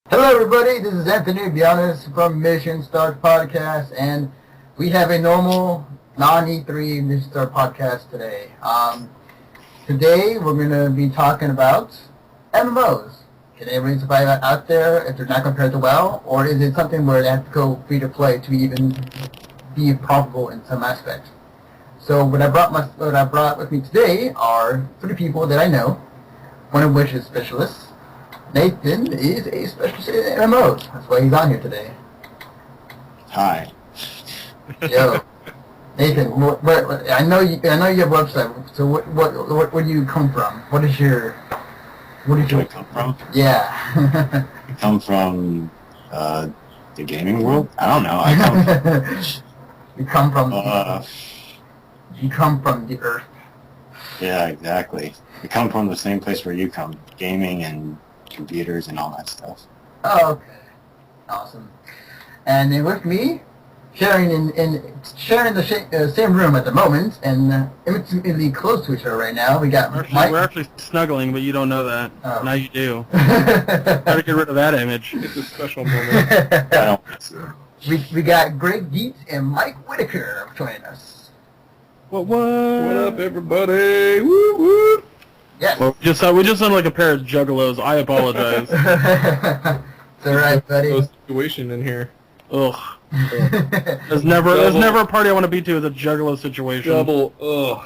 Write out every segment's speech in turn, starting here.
Hello, everybody. This is Anthony Bianis from Mission Start Podcast, and we have a normal non-E3 Mission Start podcast today. Today, we're going to be talking about MMOs. Can they really survive out there if they're not compared to WoW, or is it something where they have to go free to play to even be profitable in some aspects? So, what I brought with me today are three people that I know. One of which is specialists. Nathan is a specialist in MMOs. That's why he's on here today. Hi. Yo, Nathan, I know you have a website. So where do you come from? Where do I come from? Yeah. I come from the gaming world. I don't know. I come. You come from. You come from the earth. Yeah, exactly. We come from the same place where you come, gaming and computers and all that stuff. Oh, okay. Awesome. And then with me, sharing the same room at the moment, and intimately close to each other right now, we got Mike. We're actually snuggling, but you don't know that. Oh. Now you do. Gotta get rid of that image. It's a special moment. We got Greg Dietz and Mike Whitaker joining us. What? What up, everybody? Woo woo! Yes. Well, we just sound like a pair of juggalos. I apologize. It's alright, buddy. No situation in here. Ugh. There's never a party I want to be to as a juggalo situation. Double. Ugh.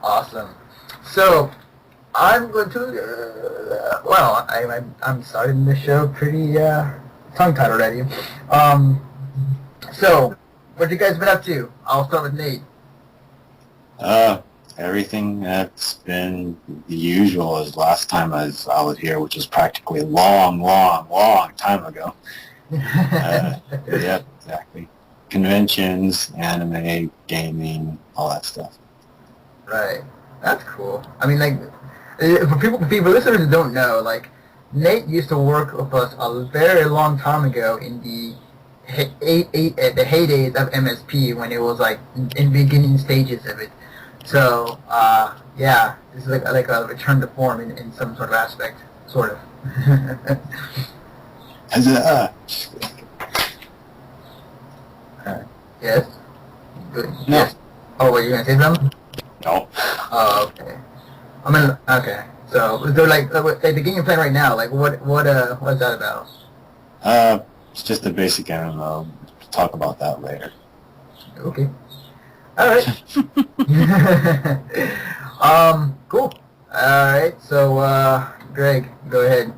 Awesome. So, I'm going to. I'm starting the show pretty tongue-tied already. So, what you guys been up to? I'll start with Nate. Everything that's been the usual as last time I was here, which is practically long time ago. Yeah, exactly. Conventions, anime, gaming, all that stuff. Right. That's cool. I mean, like, for listeners who don't know, like, Nate used to work with us a very long time ago in the heydays of MSP when it was, like, in beginning stages of it. So, yeah, this is like a return to form in some sort of aspect, sort of. Yes? Good. No. Yes. Oh, wait, you're going to say something? No. Oh, okay. Okay. So, they're like the game you're playing right now, like, what's that about? It's just a basic MMO. We'll talk about that later. Okay. Alright. Cool. Alright, so, Greg, go ahead.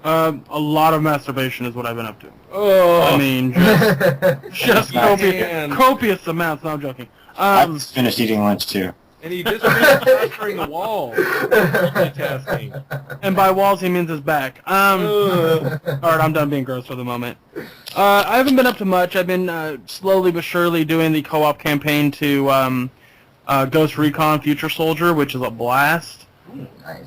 A lot of masturbation is what I've been up to. Oh. I mean, just copious amounts. No, I'm joking. I just finished eating lunch too. And he just finished plastering the walls. Multitasking. And by walls, he means his back. Alright, I'm done being gross for the moment. I haven't been up to much. I've been slowly but surely doing the co-op campaign to Ghost Recon Future Soldier, which is a blast. Nice.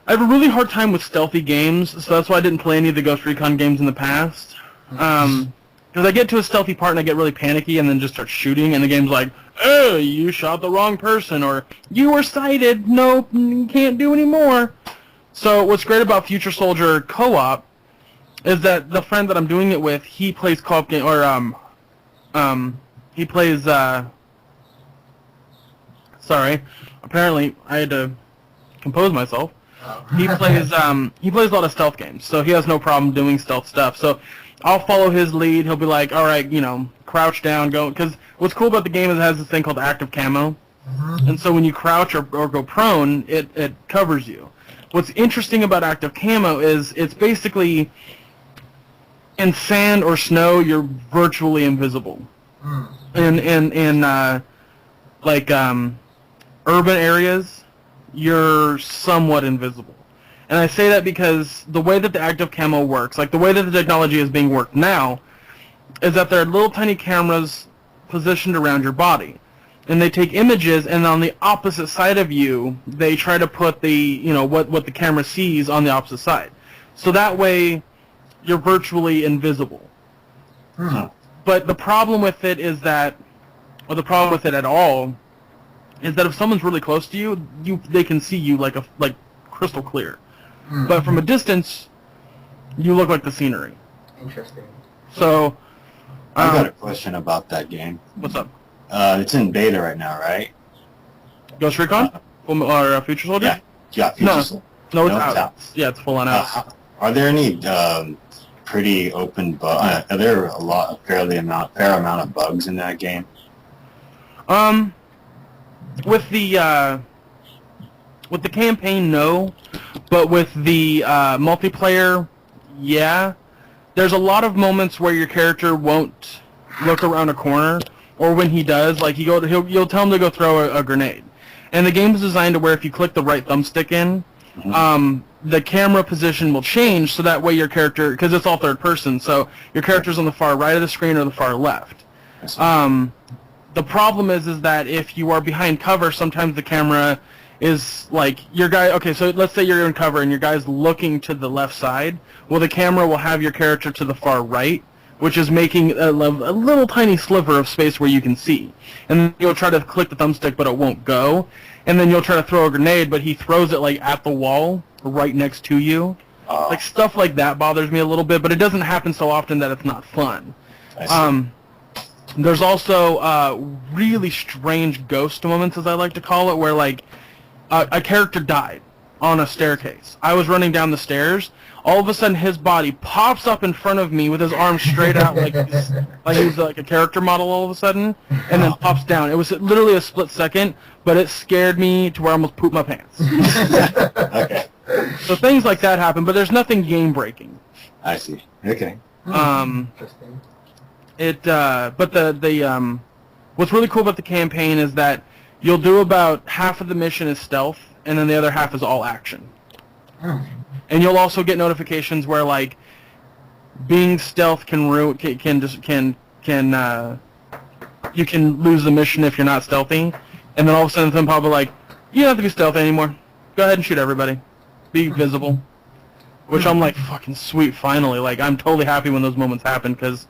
I have a really hard time with stealthy games, so that's why I didn't play any of the Ghost Recon games in the past. Because I get to a stealthy part and I get really panicky and then just start shooting, and the game's like, oh, you shot the wrong person, or you were sighted, nope, you can't do any more. So what's great about Future Soldier co-op is that the friend that I'm doing it with, he plays co-op game, or he plays, sorry, apparently I had to compose myself. He plays a lot of stealth games, so he has no problem doing stealth stuff. So I'll follow his lead. He'll be like, all right, crouch down, go. Because what's cool about the game is it has this thing called active camo. Mm-hmm. And so when you crouch or go prone, it covers you. What's interesting about active camo is it's basically in sand or snow, you're virtually invisible. In urban areas, you're somewhat invisible. And I say that because the way that the active camo works, like the way that the technology is being worked now, is that there are little tiny cameras positioned around your body. And they take images, and on the opposite side of you, they try to put the, what the camera sees on the opposite side. So that way, you're virtually invisible. But the problem with it is that, or the problem with it at all, is that if someone's really close to you, they can see you like crystal clear. But from a distance, you look like the scenery. Interesting. So, I've got a question about that game. what's up? It's in beta right now, right? Ghost Recon? Or Future Soldier? Yeah. Yeah. Future No, it's No, out. it's out. Yeah, it's full on out. Are there any pretty open bugs? Are there a fair amount of bugs in that game? With the campaign, no, but with the multiplayer, yeah. There's a lot of moments where your character won't look around a corner, or when he does, like you'll tell him to go throw a grenade, and the game is designed to where if you click the right thumbstick in, the camera position will change so that way your character, because it's all third person, so your character's on the far right of the screen or the far left. The problem is that if you are behind cover, sometimes the camera is like your guy. Okay, so let's say you're in cover and your guy's looking to the left side. Well, the camera will have your character to the far right, which is making a little tiny sliver of space where you can see. And then you'll try to click the thumbstick, but it won't go. And then you'll try to throw a grenade, but he throws it like at the wall, right next to you. Like stuff like that bothers me a little bit, but it doesn't happen so often that it's not fun. There's also really strange ghost moments, as I like to call it, where like a character died on a staircase. I was running down the stairs. All of a sudden, his body pops up in front of me with his arms straight out, like he's like a character model all of a sudden, and then pops down. It was literally a split second, but it scared me to where I almost pooped my pants. Okay. So things like that happen, but there's nothing game-breaking. I see. Okay. Interesting. But the what's really cool about the campaign is that you'll do about half of the mission is stealth, and then the other half is all action. And you'll also get notifications where like being stealth can you can lose the mission if you're not stealthy, and then all of a sudden some probably like you don't have to be stealthy anymore. Go ahead and shoot everybody. Be visible. Which I'm like fucking sweet. Finally, like I'm totally happy when those moments happen because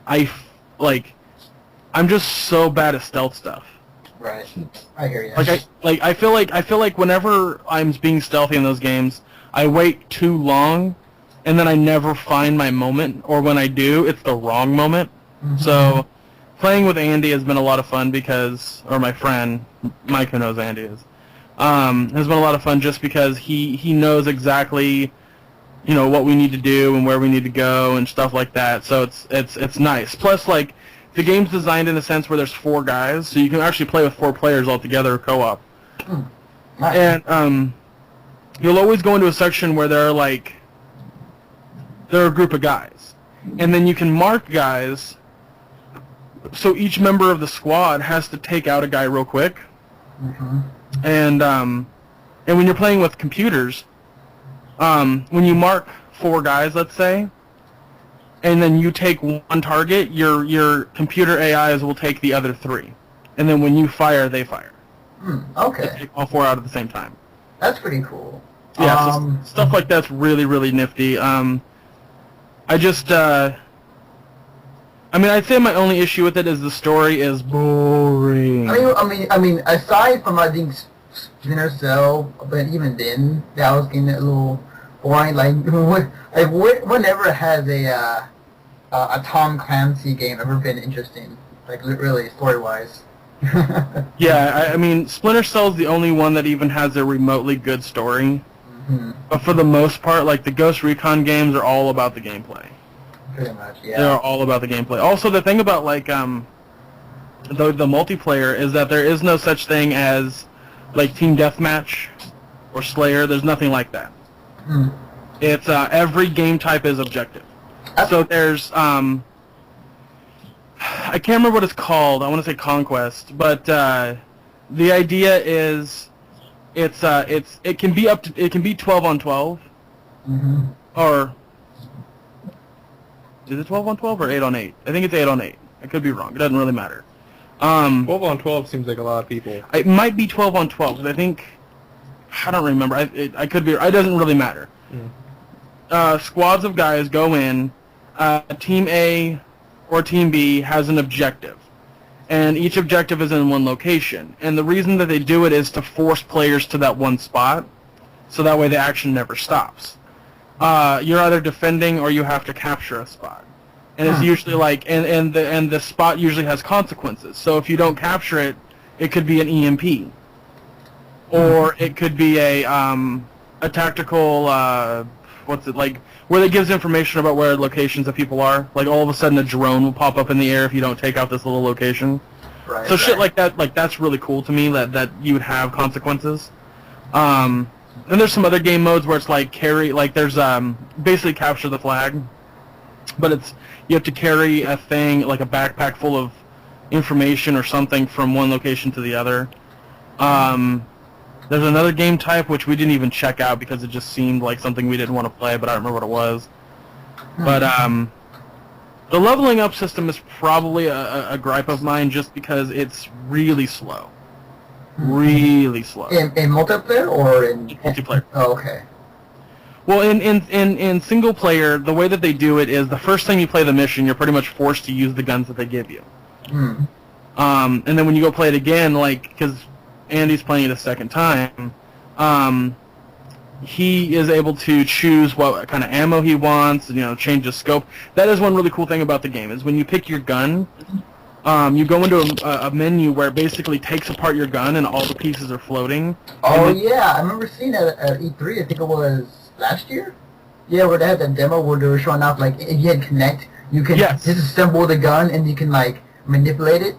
I'm just so bad at stealth stuff. Right. I hear you. I feel like whenever I'm being stealthy in those games, I wait too long, and then I never find my moment, or when I do, it's the wrong moment. So, playing with Andy has been a lot of fun or my friend, Mike who knows Andy is, has been a lot of fun just because he knows exactly, what we need to do and where we need to go and stuff like that. So it's nice. Plus, like, the game's designed in a sense where there's 4 guys, so you can actually play with 4 players all together, co-op. Nice. And you'll always go into a section where they're a group of guys, and then you can mark guys. So each member of the squad has to take out a guy real quick. And when you're playing with computers, when you mark 4 guys, let's say, and then you take one target, your computer AIs will take the other 3, and then when you fire, they fire. Okay. They take all 4 out at the same time. That's pretty cool. Yeah, so stuff like that's really, really nifty. I'd say my only issue with it is the story is boring. I mean, aside from I think Splinter Cell, but even then, that was getting a little boring. Whenever has a Tom Clancy game ever been interesting? Like really, story wise. Yeah, I mean, Splinter Cell's the only one that even has a remotely good story. But for the most part, like the Ghost Recon games are all about the gameplay. Pretty much, yeah. They're all about the gameplay. Also, the thing about like the multiplayer is that there is no such thing as like team deathmatch or Slayer. There's nothing like that. It's every game type is objective. So there's I can't remember what it's called. I want to say Conquest, but the idea is it can be 12 on 12, or is it 12 on 12 or 8 on 8? I think it's 8 on 8. I could be wrong. It doesn't really matter. 12 on 12 seems like a lot of people. It might be 12 on 12, but I don't remember. I could be. It doesn't really matter. Squads of guys go in. Team A or Team B has an objective, and each objective is in one location. And the reason that they do it is to force players to that one spot. so that way the action never stops. You're either defending or you have to capture a spot, and it's usually like and the spot usually has consequences. So if you don't capture it, it could be an EMP, or it could be a tactical what's it like where it gives information about where locations of people are. Like all of a sudden a drone will pop up in the air if you don't take out this little location. Right. So shit like that, like that's really cool to me that you would have consequences. And there's some other game modes where it's like carry, like there's basically capture the flag, but it's you have to carry a thing like a backpack full of information or something from one location to the other. There's another game type which we didn't even check out because it just seemed like something we didn't want to play, but I don't remember what it was. But the leveling up system is probably a gripe of mine just because it's really slow. Really slow. In multiplayer or in multiplayer? Oh, okay. Well, in single player, the way that they do it is the first time you play the mission, you're pretty much forced to use the guns that they give you. And then when you go play it again, like, because Andy's playing it a second time, he is able to choose what kind of ammo he wants, change the scope. That is one really cool thing about the game, is when you pick your gun, you go into a menu where it basically takes apart your gun and all the pieces are floating. Oh, yeah, I remember seeing that at E3, I think it was last year? Yeah, where they had that demo where they were showing off, like, if you had Connect, you can disassemble the gun and you can, like, manipulate it.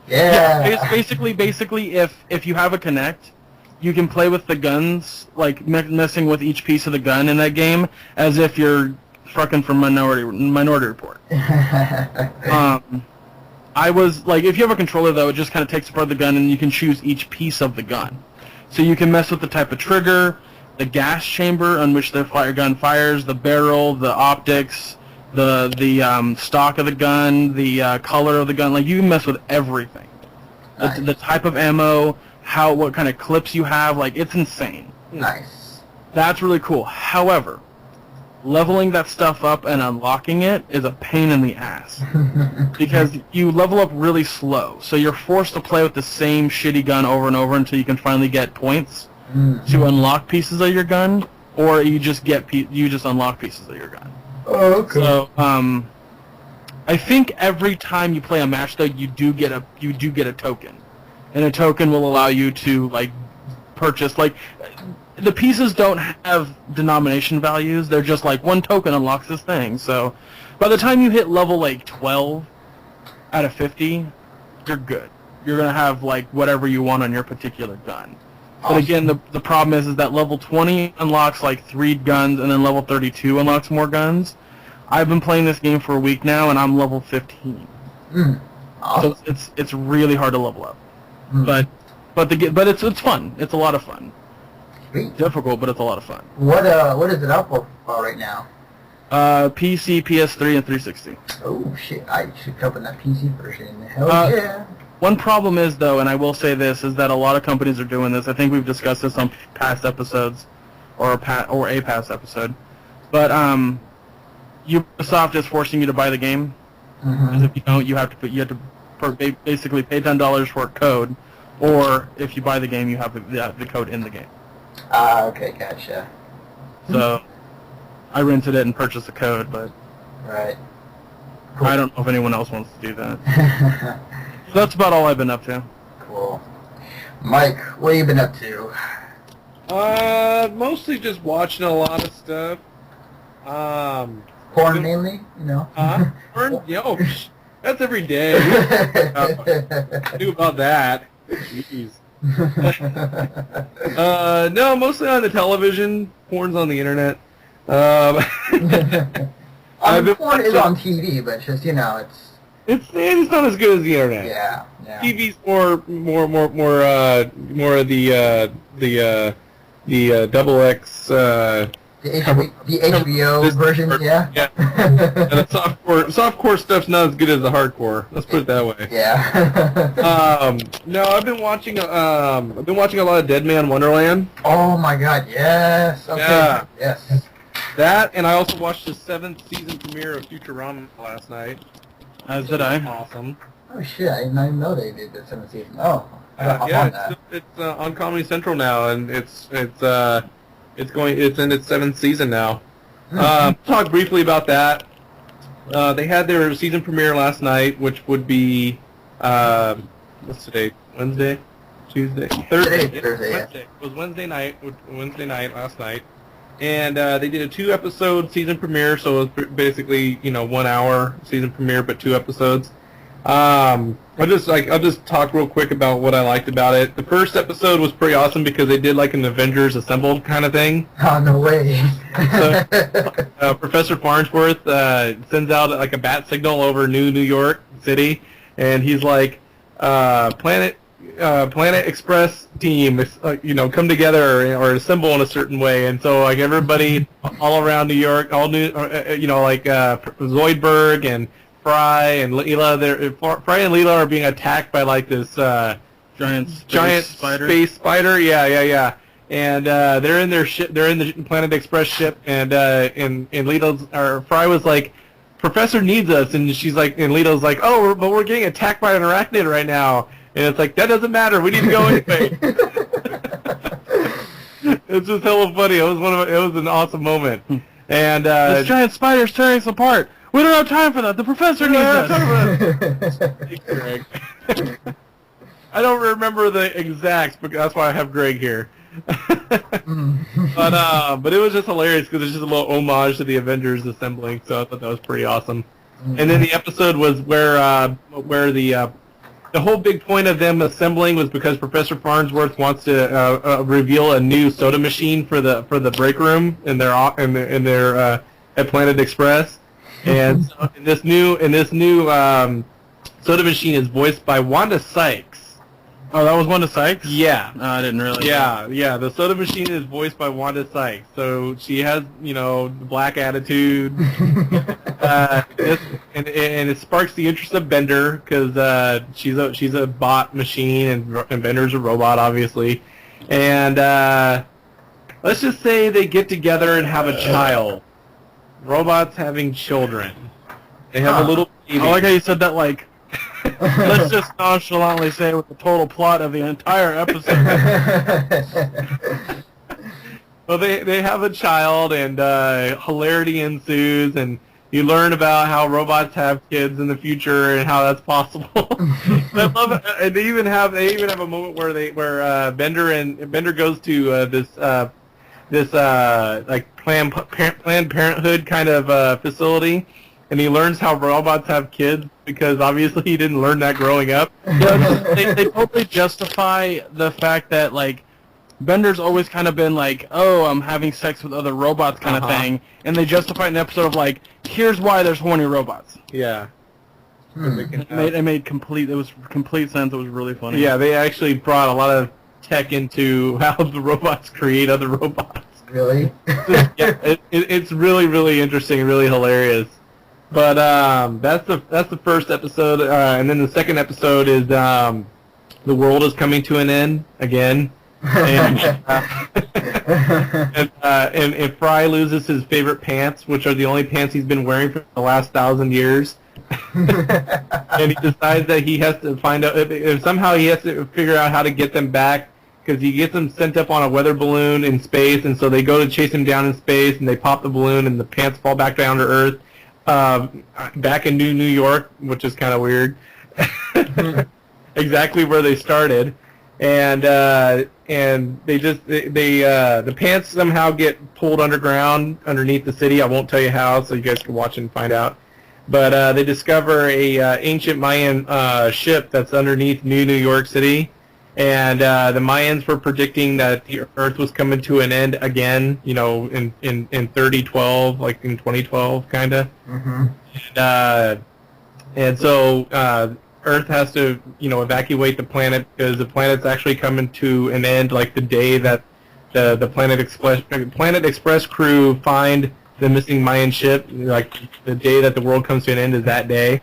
Yeah. Basically, if you have a Connect, you can play with the guns, like messing with each piece of the gun in that game, as if you're fucking from Minority Report. I was like, if you have a controller though, it just kind of takes apart the gun, and you can choose each piece of the gun. So you can mess with the type of trigger, the gas chamber on which the gun fires, the barrel, the optics, the stock of the gun, the color of the gun. Like, you can mess with everything. Nice. The type of ammo, what kind of clips you have. Like, it's insane. Nice. That's really cool. However, leveling that stuff up and unlocking it is a pain in the ass. Because you level up really slow. So you're forced to play with the same shitty gun over and over until you can finally get points to unlock pieces of your gun, or you just unlock pieces of your gun. Oh, okay. So, I think every time you play a match, though, you do get a token, and a token will allow you to like purchase. Like, the pieces don't have denomination values; they're just like one token unlocks this thing. So, by the time you hit level like 12 out of 50, you're good. You're gonna have like whatever you want on your particular gun. But again, the problem is that level 20 unlocks like 3 guns, and then level 32 unlocks more guns. I've been playing this game for a week now, and I'm level 15. So it's really hard to level up. But it's fun. It's a lot of fun. Sweet. Difficult, but it's a lot of fun. What is it up for right now? PC, PS3, and 360. Oh shit! I should cover that PC version. Hell yeah! One problem is, though, and I will say this, is that a lot of companies are doing this. I think we've discussed this on past episodes, or a past episode. But Ubisoft is forcing you to buy the game. Because if you don't, you have to basically pay $10 for a code, or if you buy the game, you have the code in the game. Okay, gotcha. So I rented it and purchased the code, but right. Cool. I don't know if anyone else wants to do that. So that's about all I've been up to. Cool. Mike, what have you been up to? Mostly just watching a lot of stuff. Porn mainly, Porn? Yo, that's every day. Do about that. Jeez. No, mostly on the television. Porn's on the internet. Porn is on TV, but just it's not as good as the internet. Yeah. TV's more of the double X. The HBO version, yeah. Yeah. And the softcore stuff's not as good as the hardcore. Let's put it that way. Yeah. No, I've been watching a lot of Dead Man Wonderland. Oh my God, yes. Okay. Yeah. Yes. That, and I also watched the 7th season premiere of Futurama last night. As did I. Awesome. Oh shit, I didn't even know they did the 7th season. Oh. Yeah, it's on Comedy Central now, and it's It's in its 7th season now. Talk briefly about that. They had their season premiere last night, which would be what's today? Wednesday, Tuesday, Thursday. Thursday, yeah. Wednesday. It was Wednesday night last night, and they did a 2-episode season premiere. So it was basically 1 hour season premiere, but 2 episodes. I'll just talk real quick about what I liked about it. The first episode was pretty awesome because they did like an Avengers Assembled kind of thing. Oh, no way. Professor Farnsworth sends out like a bat signal over New York City, and he's like, Planet Express team, come together or assemble in a certain way, and so like everybody all around New York, Zoidberg and Fry and Leela, Fry and Leela are being attacked by like this giant spider. space spider. Yeah. And they're in their ship. They're in the Planet Express ship, and Fry was like, "Professor needs us," and she's like, and Leto's like, "Oh, but we're getting attacked by an arachnid right now," and it's like, "That doesn't matter. We need to go anyway." It's just hella funny. It was an awesome moment, and this giant spider's tearing us apart. We don't have time for that. The professor needs us. Thanks, Greg. I don't remember the exacts, but that's why I have Greg here. But it was just hilarious because it's just a little homage to the Avengers assembling, so I thought that was pretty awesome. And then the episode was where the whole big point of them assembling was because Professor Farnsworth wants to reveal a new soda machine for the break room in their at Planet Express. And so this new soda machine is voiced by Wanda Sykes. Oh, that was Wanda Sykes? Yeah. No, I didn't really. Yeah. The soda machine is voiced by Wanda Sykes. So she has, the black attitude. And it sparks the interest of Bender because she's a bot machine and Bender's a robot, obviously. And let's just say they get together and have a child. Robots having children. They have a little baby. I like how you said that like, let's just nonchalantly say with the total plot of the entire episode. Well, they have a child, and hilarity ensues, and you learn about how robots have kids in the future and how that's possible. I love it. And they even have a moment where Bender goes to this Planned Parenthood kind of facility, and he learns how robots have kids because obviously he didn't learn that growing up. Yeah, they totally justify the fact that like Bender's always kind of been like, oh, I'm having sex with other robots kind of thing, and they justify it in an episode of like, here's why there's horny robots. Yeah. It made complete sense. It was really funny. Yeah, they actually brought a lot of tech into how the robots create other robots. Really? Yeah, it's really, really interesting and really hilarious. But that's the first episode, and then the second episode is the world is coming to an end again, and and Fry loses his favorite pants, which are the only pants he's been wearing for the last 1,000 years. And he decides that he has to find out if somehow he has to figure out how to get them back. Because he gets them sent up on a weather balloon in space, and so they go to chase him down in space, and they pop the balloon, and the pants fall back down to Earth, back in New York, which is kind of weird. Exactly where they started, and the pants somehow get pulled underground underneath the city. I won't tell you how, so you guys can watch and find out. But they discover a ancient Mayan ship that's underneath New York City. And the Mayans were predicting that the Earth was coming to an end again, in 3012, like in 2012, kind of. Mm-hmm. And so Earth has to, evacuate the planet because the planet's actually coming to an end, like the day that the Planet Express crew find the missing Mayan ship. Like the day that the world comes to an end is that day.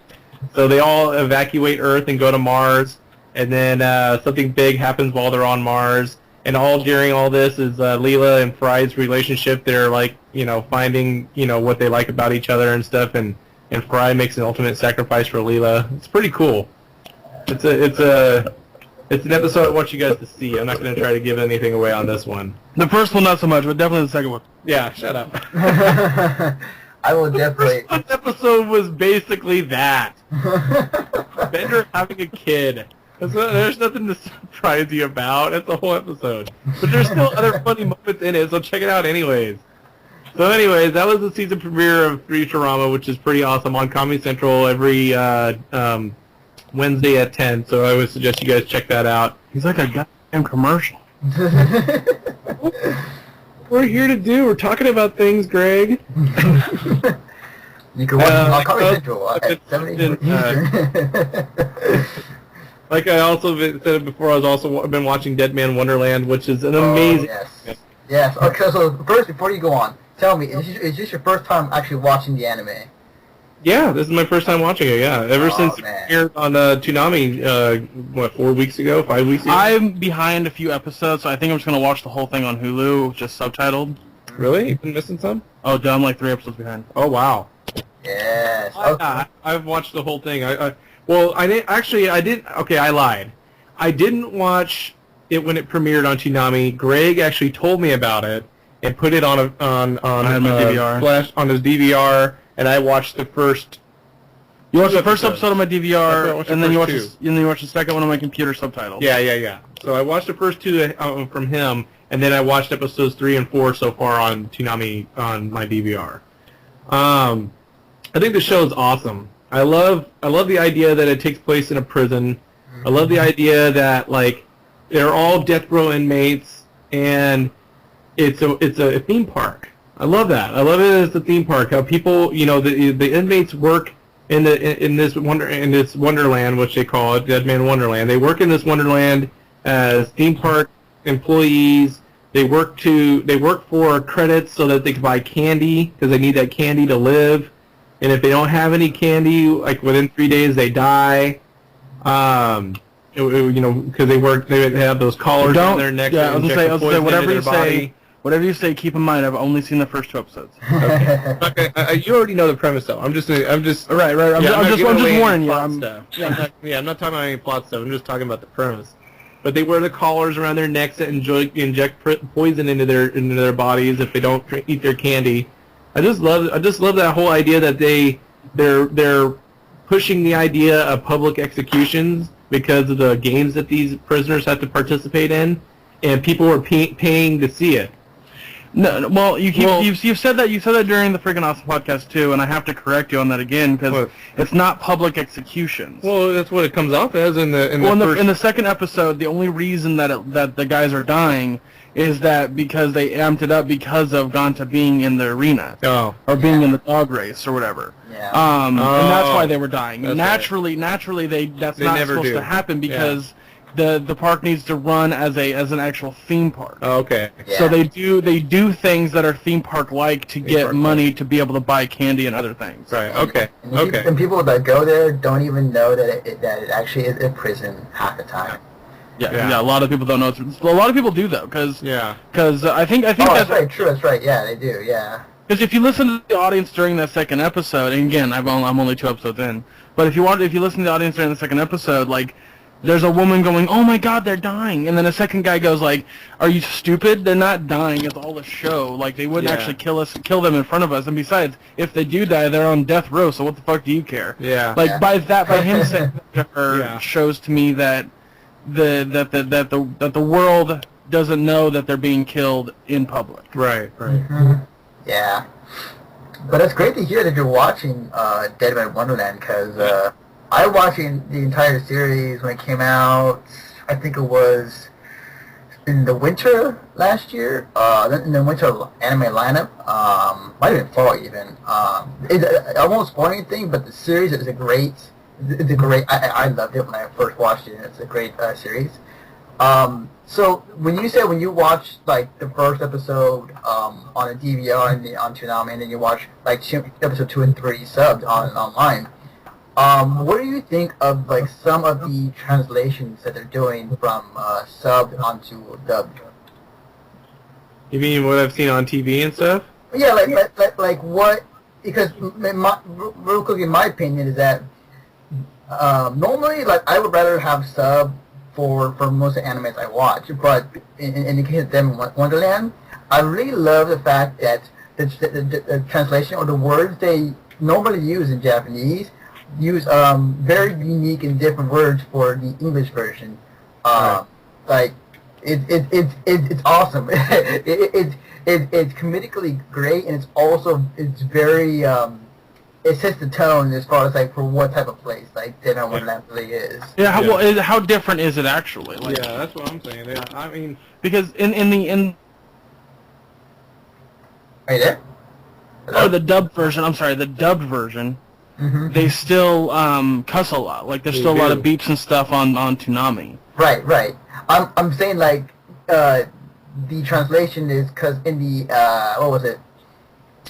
So they all evacuate Earth and go to Mars. And then something big happens while they're on Mars. And during all this is Leela and Fry's relationship. They're like, finding, what they like about each other and stuff. And Fry makes an ultimate sacrifice for Leela. It's pretty cool. It's It's an episode I want you guys to see. I'm not going to try to give anything away on this one. The first one not so much, but definitely the second one. Yeah, shut up. I will definitely. This episode was basically that. Bender having a kid. There's nothing to surprise you about. That's the whole episode. But there's still other funny moments in it, so check it out anyways. So anyways, that was the season premiere of Futurama, which is pretty awesome, on Comedy Central every Wednesday at 10, so I would suggest you guys check that out. He's like a goddamn commercial. We're here to do. We're talking about things, Greg. You can watch it on Comedy Central at 70. Like I also said before, I've been watching Dead Man Wonderland, which is an amazing. Yes. Yes. Okay. So first, before you go on, tell me, is this your first time actually watching the anime? Yeah, this is my first time watching it. Yeah, ever since it appeared on Toonami, 4 weeks ago, 5 weeks ago. I'm behind a few episodes, so I think I'm just gonna watch the whole thing on Hulu, just subtitled. Really? You've been missing some? Oh, dude, I'm like 3 episodes behind. Oh wow. Yes. I've watched the whole thing. I lied. I didn't watch it when it premiered on Toonami. Greg actually told me about it and put it on DVR. On his DVR, and I watched the first. You watched the first episode on my DVR, and then you watched the second one on my computer subtitled. Yeah. So I watched the first 2 from him, and then I watched episodes 3 and 4 so far on Toonami on my DVR. I think the show is awesome. I love the idea that it takes place in a prison. I love the idea that like they're all death row inmates, and it's a theme park. I love that. I love it as a theme park. How people, the inmates work in this wonderland, which they call it, Dead Man Wonderland. They work in this wonderland as theme park employees. They work for credits so that they can buy candy because they need that candy to live. And if they don't have any candy, like within 3 days, they die. Because they have those collars on their neck. Yeah, I was gonna say whatever you say. Keep in mind, I've only seen the first 2 episodes. Okay. You already know the premise, though. I'm just right. I'm just warning you. I'm not talking about any plot stuff. I'm just talking about the premise. But they wear the collars around their necks that inject poison into their bodies if they don't eat their candy. I just love that whole idea that they're pushing the idea of public executions because of the games that these prisoners have to participate in, and people are paying to see it. No, well, you've said that during the Freaking Awesome podcast too, and I have to correct you on that again because it's not public executions. Well, that's what it comes off as in the in the second episode. The only reason that the guys are dying is that because they amped it up because of Ganta being in the arena or being in the dog race or whatever. Yeah. And that's why they were dying. Naturally, that's they not never supposed do. to happen because the park needs to run as an actual theme park. Oh, okay. Yeah. So they do things that are theme park like to get money to be able to buy candy and other things. Right. Okay. And people that go there don't even know that it actually is a prison half the time. Yeah. A lot of people don't know. A lot of people do though, because I think that's right. True. That's right. Yeah, they do. Yeah. Because if you listen to the audience during that second episode, and again, I'm only 2 episodes in, but if you listen to the audience during the second episode, like, there's a woman going, "Oh my God, they're dying," and then a second guy goes like, "Are you stupid? They're not dying. It's all a show. Like, they wouldn't actually kill them in front of us. And besides, if they do die, they're on death row. So what the fuck do you care?" Yeah. Like by him saying that to her shows to me that the world doesn't know that they're being killed in public. Right. Mm-hmm. Yeah. But it's great to hear that you're watching Dead Man Wonderland because I was watching the entire series when it came out. I think it was in the winter last year. In the winter anime lineup. Might have been fall even. I won't spoil anything, but the series is a great. I loved it when I first watched it. It's a great series. So when you watched like the first episode on a DVR and on Toonami, and then you watch like episode 2 and 3 subbed online, what do you think of like some of the translations that they're doing from subbed onto dubbed? You mean what I've seen on TV and stuff? Yeah, like what? Because real quick, in my opinion, is that normally like I would rather have sub for most of the animes I watch. But in the case of Dead Wonderland, I really love the fact that the translation or the words they normally use in Japanese use very unique and different words for the English version. Like it's awesome. It's comedically great, and it's very it sets the tone as far as like for what type of place like Dead Wonderland really is. Yeah, how different is it actually? Like, yeah, that's what I'm saying. I mean, because in Are you there? oh, the dubbed version. I'm sorry, the dubbed version. Mm-hmm. They still cuss a lot. Like there's They still a lot do. of beeps and stuff on Toonami. Right. I'm saying like the translation is because in the what was it?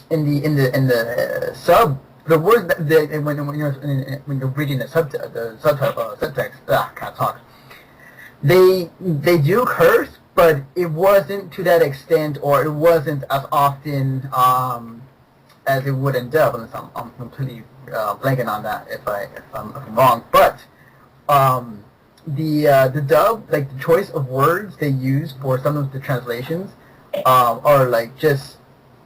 In the sub, the word that when you're reading the subtitle subtext, can't talk. They do curse, but it wasn't to that extent, or it wasn't as often as it would in dub. Unless I'm completely blanking on that if I'm wrong, but. The dub, like the choice of words they use for some of the translations, are like just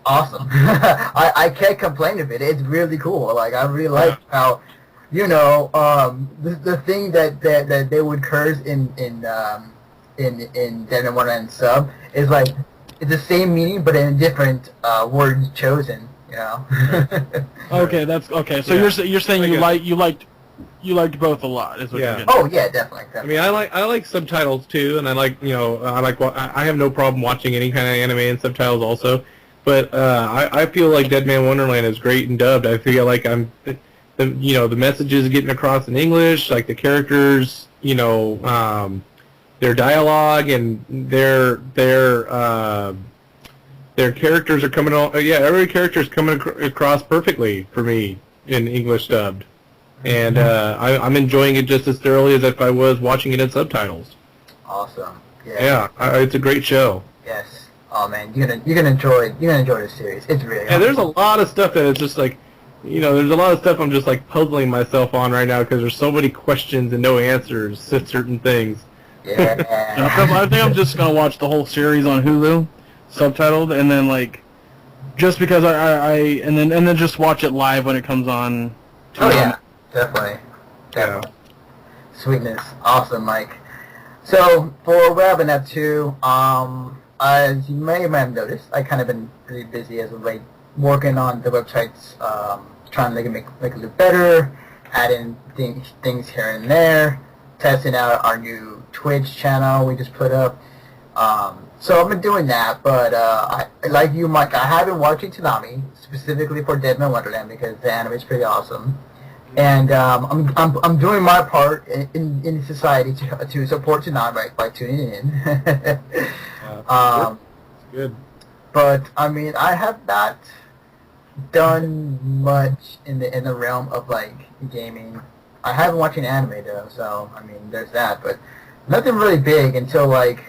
awesome. I can't complain of it. It's really cool. Like I really like how, the thing that they would curse in Dead Wonderland sub is like it's the same meaning but in different words chosen. Okay, that's okay. So you're saying you liked both a lot, is what you're getting. Oh yeah, definitely. I mean, I like subtitles too, and I like I have no problem watching any kind of anime and subtitles also. But I feel like Dead Man Wonderland is great and dubbed. I feel like the messages getting across in English, like the characters, their dialogue and their characters are coming on. Yeah, every character is coming across perfectly for me in English dubbed. And I'm enjoying it just as thoroughly as if I was watching it in subtitles. Awesome. Yeah, it's a great show. Yes. Oh man, you're gonna enjoy this series. It's really. Yeah, there's a lot of stuff that is just like, there's a lot of stuff I'm just like puzzling myself on right now because there's so many questions and no answers to certain things. Yeah. I think I'm just gonna watch the whole series on Hulu, subtitled, and then like, just because and then just watch it live when it comes on. Oh yeah, definitely. Sweetness, awesome, Mike. So for what I've been up to, as you may have noticed, I kind of been pretty busy as of late, working on the websites, trying to make it look better, adding things here and there, testing out our new Twitch channel we just put up. So I've been doing that, but like you, Mike, I have been watching Toonami specifically for Dead Man Wonderland because the anime is pretty awesome, and I'm doing my part in society to support Toonami by tuning in. Good. But I mean, I have not done much in the realm of like gaming. I have been watching anime though, so I mean, there's that. But nothing really big until like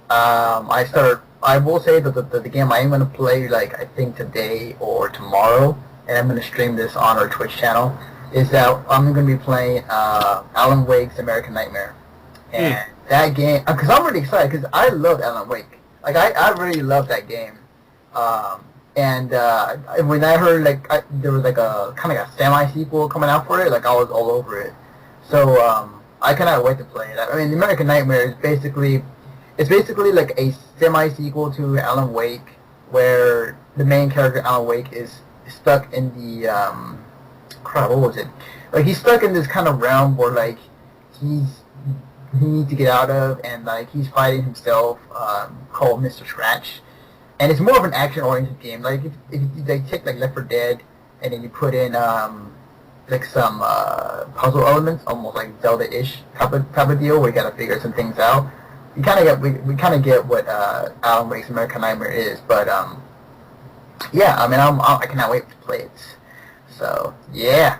I will say that the game I am going to play, like I think today or tomorrow, and I'm going to stream this on our Twitch channel, is that I'm going to be playing Alan Wake's American Nightmare. And that game, because I'm really excited, because I love Alan Wake. Like, I really love that game. And when I heard, like, there was, like, a kind of like a semi-sequel coming out for it, like, I was all over it. So, I cannot wait to play it. I mean, the American Nightmare is basically like a semi-sequel to Alan Wake, where the main character, Alan Wake, is stuck in the, what was it? Like, he's stuck in this kind of realm where, like, he needs to get out of, and, like, he's fighting himself, called Mr. Scratch. And it's more of an action-oriented game. Like, if you take, like, Left 4 Dead, and then you put in, like, some, puzzle elements, almost like Zelda-ish type of deal, where you gotta figure some things out. We kind of get what Alan Wake's American Nightmare is, but yeah, I mean, I cannot wait to play it. So yeah,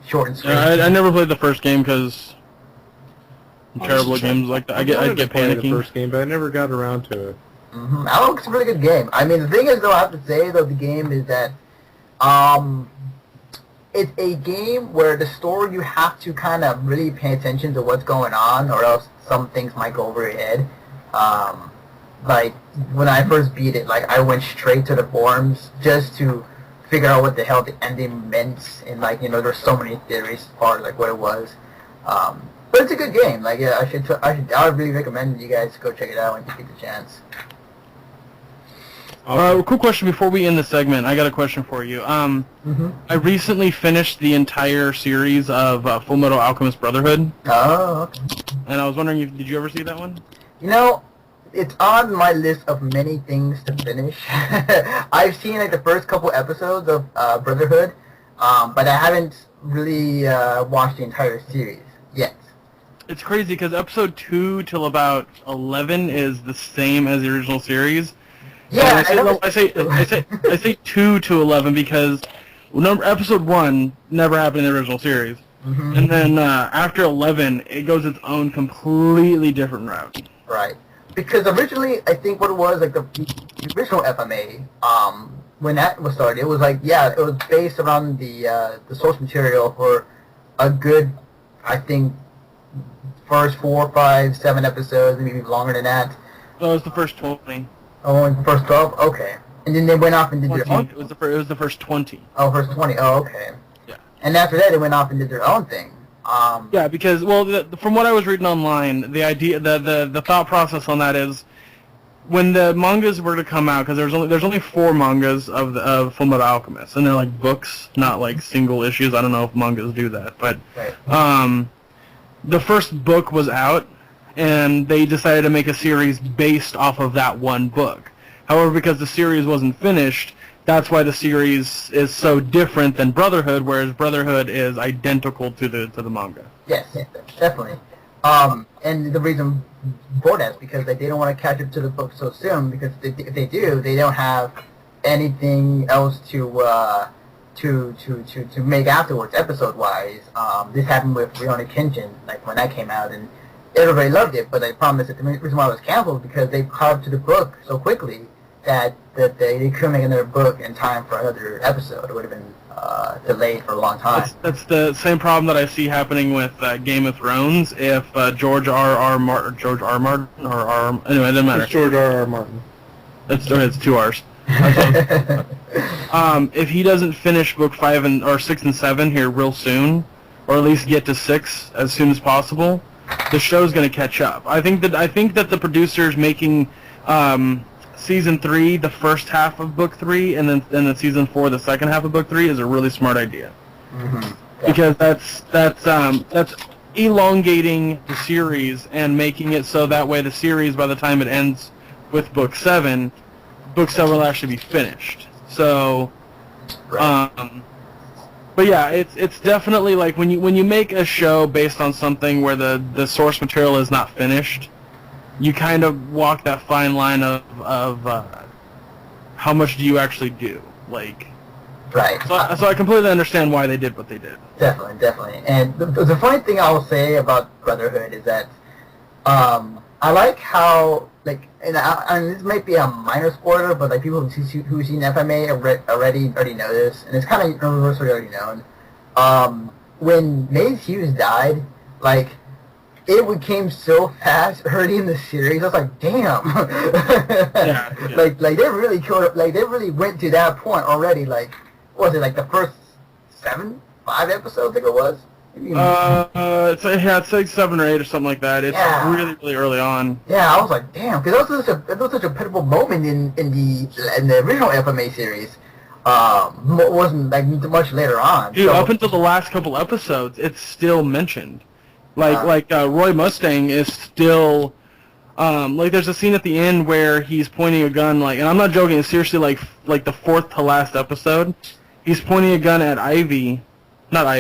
short and sweet. I never played the first game because I'm terrible at games like that. I get The panicky. first game, but I never got around to it. Mm-hmm. Alan Wake's a really good game. I mean, the thing is, though, I have to say, though, the game is that it's a game where the story you have to kind of really pay attention to what's going on, or else some things might go over your head. Like when I first beat it, like I went straight to the forums just to figure out what the hell the ending meant, and like there's so many theories as far as like what it was. But it's a good game. Like yeah, I would really recommend you guys go check it out when you get the chance. Cool question before we end the segment. I got a question for you. I recently finished the entire series of Full Metal Alchemist Brotherhood. Oh, okay. And I was wondering, did you ever see that one? It's on my list of many things to finish. I've seen like the first couple episodes of Brotherhood, but I haven't really watched the entire series yet. It's crazy because episode 2 till about 11 is the same as the original series. Yeah, I say 2 to 11 because episode 1 never happened in the original series, and then after 11 it goes its own completely different route. Right, because originally I think what it was like the original FMA, when that was started, it was like it was based around the source material for a good, I think, first 4, 5, 7 episodes, maybe longer than that. Oh, it was the first 20. Oh, the first 12? Okay. And then they went off and did their own... It was the first 20. Oh, first 20. Oh, okay. Yeah. And after that, they went off and did their own thing. Yeah, because, from what I was reading online, the idea, the thought process on that is, when the mangas were to come out, because there's only 4 mangas of Full Metal Alchemist, and they're like books, not like single issues. I don't know if mangas do that, but right. The first book was out, and they decided to make a series based off of that one book. However, because the series wasn't finished, that's why the series is so different than Brotherhood, whereas Brotherhood is identical to the manga. Yes, definitely. And the reason for that is because they don't want to catch up to the book so soon, because if they do, they don't have anything else to make afterwards, episode-wise. This happened with Rurouni Kenshin, like when that came out, and everybody loved it, but the problem is that the reason why it was canceled because they caught up to the book so quickly that they couldn't make another book in time for another episode. It would have been delayed for a long time. That's the same problem that I see happening with Game of Thrones. If George R. Martin, anyway, it doesn't matter. It's George R. Martin. It's 2 R's. If he doesn't finish book 5 or 6 and 7 here real soon, or at least get to 6 as soon as possible, the show's going to catch up. I think that the producers making season 3 the first half of book 3 and then season 4 the second half of book 3 is a really smart idea. Because that's elongating the series and making it so that way the series, by the time it ends with book 7 will actually be finished. So, but yeah, it's definitely like when you make a show based on something where the source material is not finished, you kind of walk that fine line of how much do you actually do, like. Right. So I completely understand why they did what they did. Definitely. And the funny thing I will say about Brotherhood is that I like how, like, and this might be a minor spoiler, but like people who've seen FMA already know this, and it's kind of universally already known. When Mace Hughes died, like, it came so fast early in the series. I was like, damn. Yeah. Like they really killed. Like they really went to that point already. Like, what was it, like the first 5 episodes? I think it was. It's like 7 or 8 or something like that. It's really, really early on. Yeah, I was like, damn, because that was such a pivotal moment in the original FMA series. Wasn't like much later on. Dude, up until the last couple episodes, it's still mentioned. Like Roy Mustang is still, like there's a scene at the end where he's pointing a gun, like, and I'm not joking, it's seriously like the 4th to last episode. He's pointing a gun at Envy. Yeah,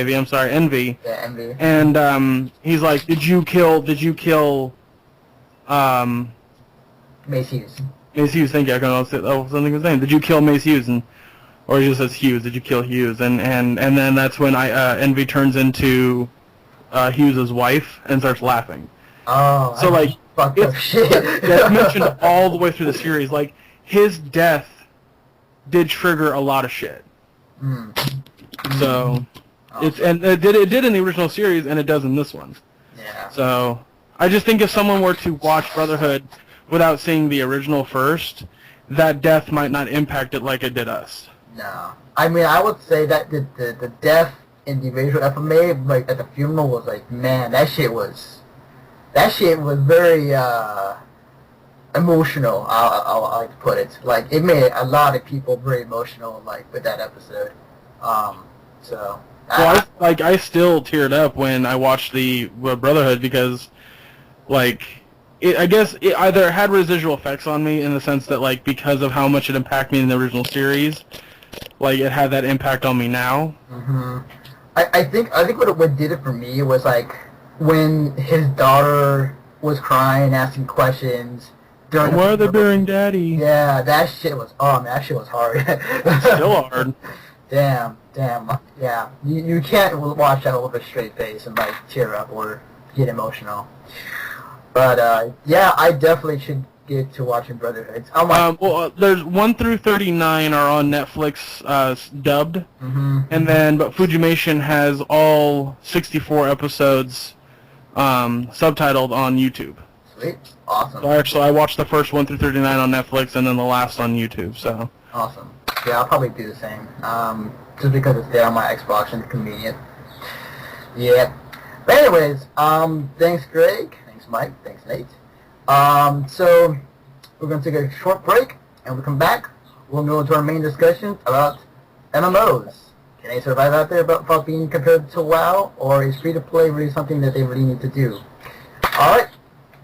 Envy. And he's like, did you kill Mace Hughes. Mace Hughes, thank you. I can't think of his name. Did you kill Mace Hughes? Or he just says Hughes. Did you kill Hughes? And then that's when Envy turns into Hughes' wife and starts laughing. Oh. So like, fucked up shit. that's mentioned all the way through the series. Like, his death did trigger a lot of shit. So And it did in the original series, and it does in this one. Yeah. So I just think if someone were to watch Brotherhood without seeing the original first, that death might not impact it like it did us. No. I mean, I would say that the death in the original FMA, like at the funeral, was like, man, that shit was very emotional. I like to put it. Like, it made a lot of people very emotional, like with that episode. So. Well, I still teared up when I watched the Brotherhood because, like, I guess it either had residual effects on me in the sense that, like, because of how much it impacted me in the original series, like, it had that impact on me now. Mm-hmm. I think what did it for me was, like, when his daughter was crying, asking questions. Why are they burying Daddy? Yeah, that shit was, oh man, that shit was hard. Still hard. Damn, yeah. You can't watch that with a straight face and, like, tear up or get emotional. But, yeah, I definitely should get to watching Brotherhood. There's 1 through 39 are on Netflix dubbed, but Funimation has all 64 episodes subtitled on YouTube. Sweet. Awesome. So I watched the first 1 through 39 on Netflix and then the last on YouTube, so. Awesome. Yeah, I'll probably do the same. Just because it's there on my Xbox and it's convenient. Yeah. But anyways, thanks Greg. Thanks Mike. Thanks Nate. So we're going to take a short break, and when we come back, we'll go into our main discussion about MMOs. Can they survive out there without being compared to WoW, or is free-to-play really something that they really need to do? Alright,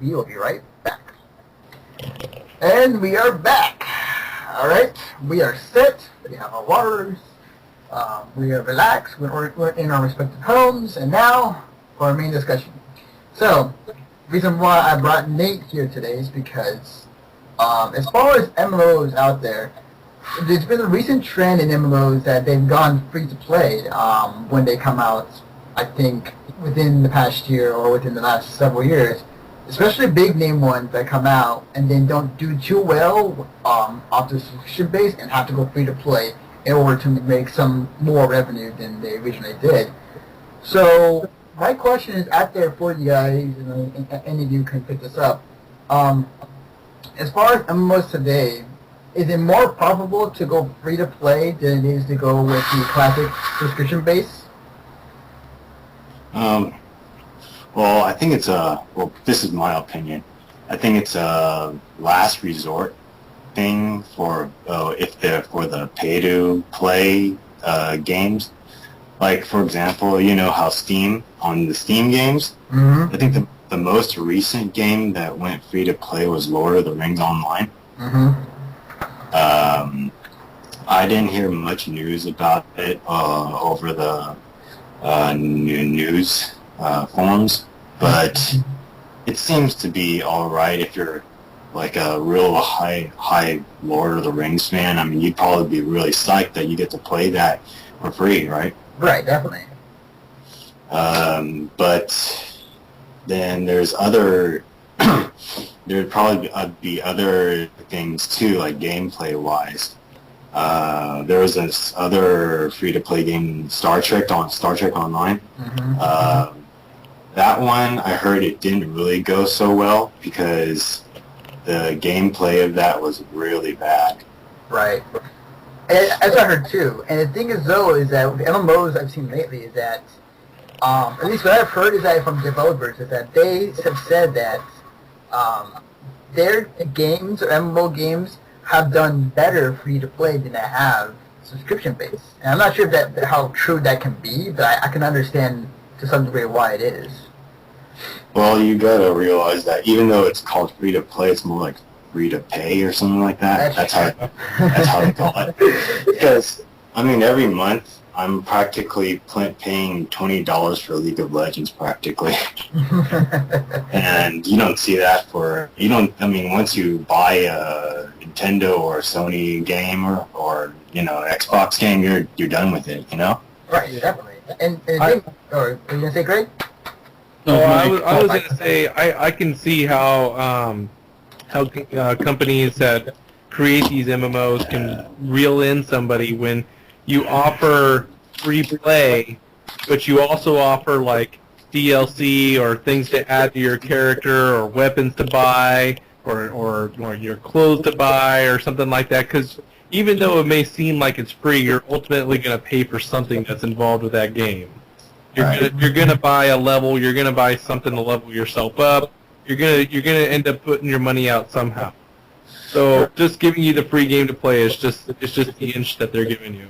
we will be right back. And we are back. Alright, we are set, we have our waters, we are relaxed, we're in our respective homes, and now for our main discussion. So, the reason why I brought Nate here today is because, as far as MMOs out there, there's been a recent trend in MMOs that they've gone free to play when they come out, I think, within the past year or within the last several years. Especially big name ones that come out and then don't do too well off the subscription base and have to go free to play in order to make some more revenue than they originally did. So my question is out there for you guys, and any of you can pick this up. As far as MMOs today, is it more profitable to go free to play than it is to go with the classic subscription base? Well, I think it's this is my opinion. I think it's a last resort thing for if they're for the pay-to-play games. Like, for example, you know how Steam, on the Steam games, I think the most recent game that went free-to-play was Lord of the Rings Online. I didn't hear much news about it over the news forums, but it seems to be alright if you're like a real high Lord of the Rings fan. I mean, you'd probably be really psyched that you get to play that for free, right? Right, definitely. But then there's other there'd probably be other things too, like gameplay wise. There was this other free-to-play game, Star Trek Online. That one, I heard it didn't really go so well because the gameplay of that was really bad. Right. And as I heard too. And the thing is, though, is that with MMOs I've seen lately is that, at least what I've heard is that from developers, is that they have said that their games or MMO games have done better free-to-play than they have subscription-based. And I'm not sure how true that can be, but I can understand to some degree why it is. Well, you gotta realize that even though it's called free-to-play, it's more like free-to-pay or something like that. That's how they call it. Because, I mean, every month I'm practically paying $20 for League of Legends practically. And you don't see that once you buy a Nintendo or a Sony game or Xbox game, you're done with it, you know? Right, definitely. And were you going to say, Greg? I was going to say, I can see how companies that create these MMOs can reel in somebody when you offer free play, but you also offer like DLC or things to add to your character, or weapons to buy, or your clothes to buy, or something like that. Because even though it may seem like it's free, you're ultimately going to pay for something that's involved with that game. You're gonna buy a level. You're gonna buy something to level yourself up. You're gonna end up putting your money out somehow. So just giving you the free game to play is just the inch that they're giving you.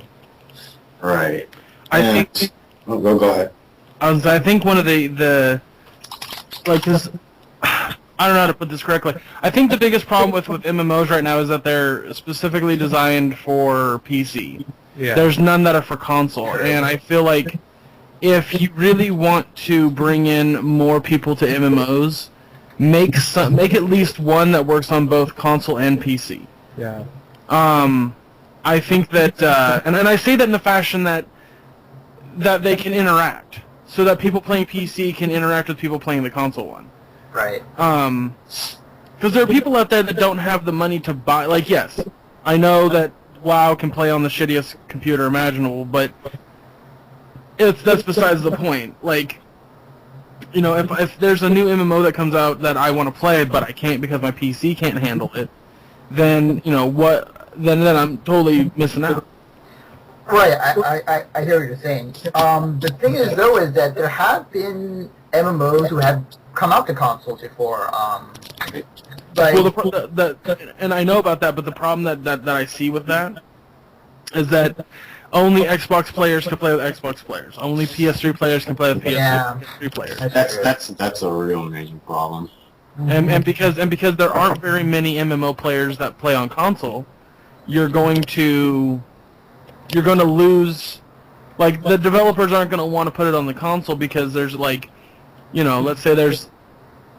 Right. I think. Go ahead. I think one of the like this. I don't know how to put this correctly. I think the biggest problem with MMOs right now is that they're specifically designed for PC. Yeah. There's none that are for console, and I feel like if you really want to bring in more people to MMOs, make at least one that works on both console and PC. Yeah. I think that, and I say that in the fashion that they can interact, so that people playing PC can interact with people playing the console one. Right. Because there are people out there that don't have the money to buy. Like, yes, I know that WoW can play on the shittiest computer imaginable, but that's besides the point. Like, you know, if there's a new MMO that comes out that I want to play, but I can't because my PC can't handle it, then you know what? Then I'm totally missing out. Right, I hear what you're saying. The thing is, though, is that there have been MMOs who have come out to consoles before. Like, Well, and I know about that, but the problem that I see with that is that only Xbox players can play with Xbox players. Only PS3 players can play with PS3 players. That's a real major problem. And because there aren't very many MMO players that play on console, you're going to lose. Like, the developers aren't going to want to put it on the console because there's, like, you know, let's say there's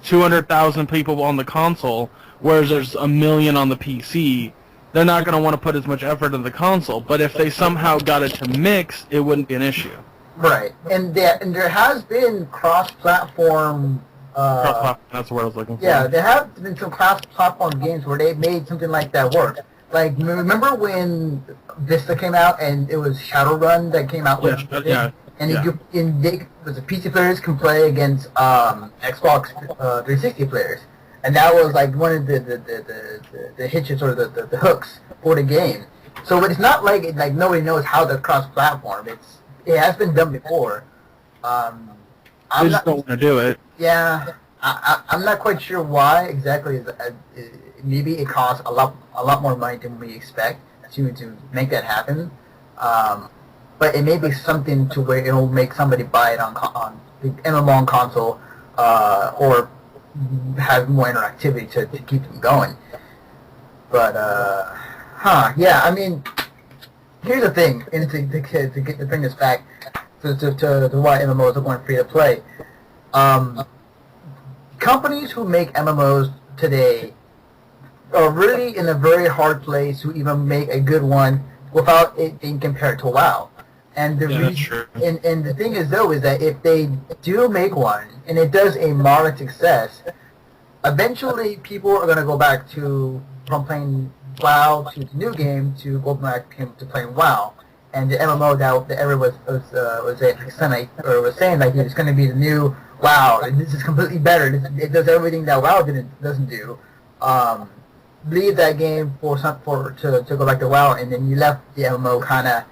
200,000 people on the console, whereas there's 1 million on the PC. They're not going to want to put as much effort in the console. But if they somehow got it to mix, it wouldn't be an issue. right, and there has been cross-platform. That's what I was looking for. Yeah, there have been some cross-platform games where they made something like that work. Like, remember when Vista came out and it was Shadowrun that came out with it? Yeah. And the PC players can play against Xbox 360 players, and that was like one of the hitches or the hooks for the game. So it's not like nobody knows how to cross-platform. It has been done before. They just don't want to do it. Yeah, I'm not quite sure why exactly. Maybe it costs a lot more money than we expect to make that happen. But it may be something to where it'll make somebody buy it on the MMO on console, or have more interactivity to keep them going. But yeah. I mean, here's the thing, and to bring this back to why MMOs are going free to play. Companies who make MMOs today are really in a very hard place to even make a good one without it being compared to WoW. And that's true. And the thing is, though, is that if they do make one and it does a moderate success, eventually people are going to go back from playing WoW to the new game to go back to playing WoW. And the MMO that everyone was saying like it's going to be the new WoW. And this is completely better. It does everything that WoW doesn't do. Leave that game to go back to WoW, and then you left the MMO kind of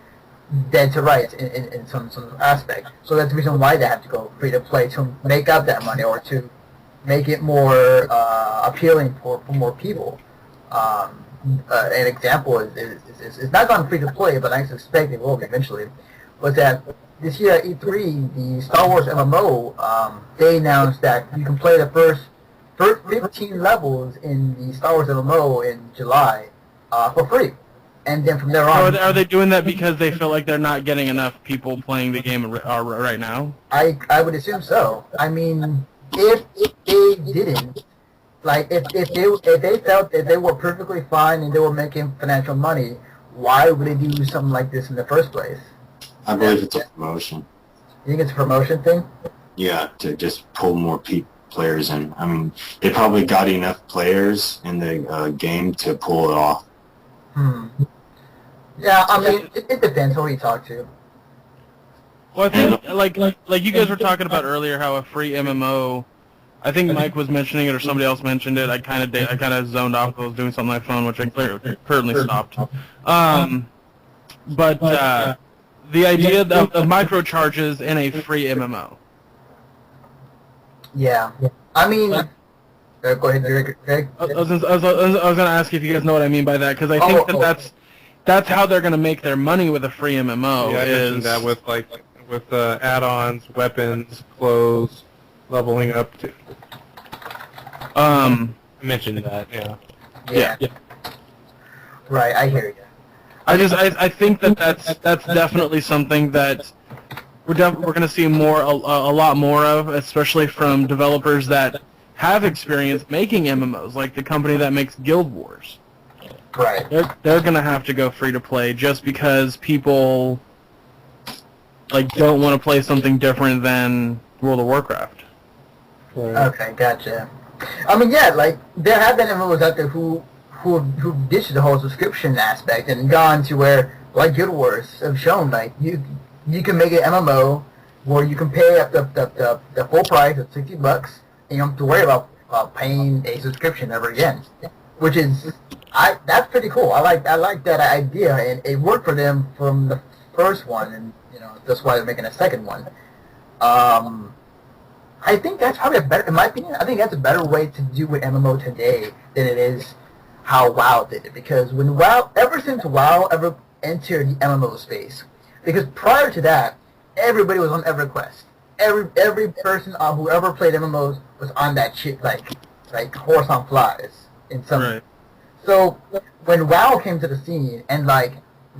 dead to rights in some aspect. So that's the reason why they have to go free to play, to make up that money or to make it more appealing for more people. An example is not gone free to play, but I suspect it will be eventually. Was that this year at E3, the Star Wars MMO, they announced that you can play the first 15 levels in the Star Wars MMO in July for free. And then from there on... Are they doing that because they feel like they're not getting enough people playing the game right now? I would assume so. I mean, if they didn't, like, if they felt that they were perfectly fine and they were making financial money, why would they do something like this in the first place? I believe it's a promotion. You think it's a promotion thing? Yeah, to just pull more players in. I mean, they probably got enough players in the game to pull it off. Yeah, I mean, it depends who you talk to. Well, I think like you guys were talking about earlier, how a free MMO. I think Mike was mentioning it, or somebody else mentioned it. I kind of zoned off. I was doing something on my phone, which I currently stopped. But the idea of microcharges in a free MMO. Yeah. I mean, go ahead, Greg. I was going to ask if you guys know what I mean by that, because I think that's how they're going to make their money with a free MMO. Yeah, I mentioned that with add-ons, weapons, clothes, leveling up. I mentioned that. Yeah. Right, I hear you. I think that's definitely something that we're going to see a lot more of, especially from developers that have experience making MMOs, like the company that makes Guild Wars. Right. They're going to have to go free to play just because people don't want to play something different than World of Warcraft. Okay, gotcha. I mean, yeah, like there have been MMOs out there who ditched the whole subscription aspect and gone to where, like Guild Wars have shown, like you can make an MMO where you can pay up the full price of $60, and you don't have to worry about paying a subscription ever again, which is that's pretty cool. I like that idea, and it worked for them from the first one, and that's why they're making a second one. I think that's probably in my opinion, I think that's a better way to do with MMO today than it is how WoW did it. Because ever since WoW ever entered the MMO space, because prior to that, everybody was on EverQuest. Every person who ever played MMOs was on that shit like horse on flies in some. Right. So when WoW came to the scene and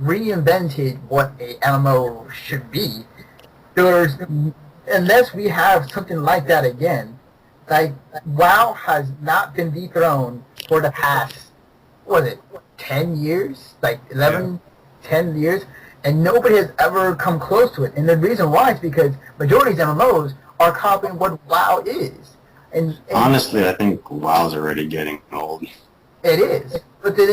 reinvented what a MMO should be, unless we have something like that again, WoW has not been dethroned for the past, 10 years? 10 years? And nobody has ever come close to it. And the reason why is because majority of these MMOs are copying what WoW is. And honestly, I think WoW's already getting old. It is. But then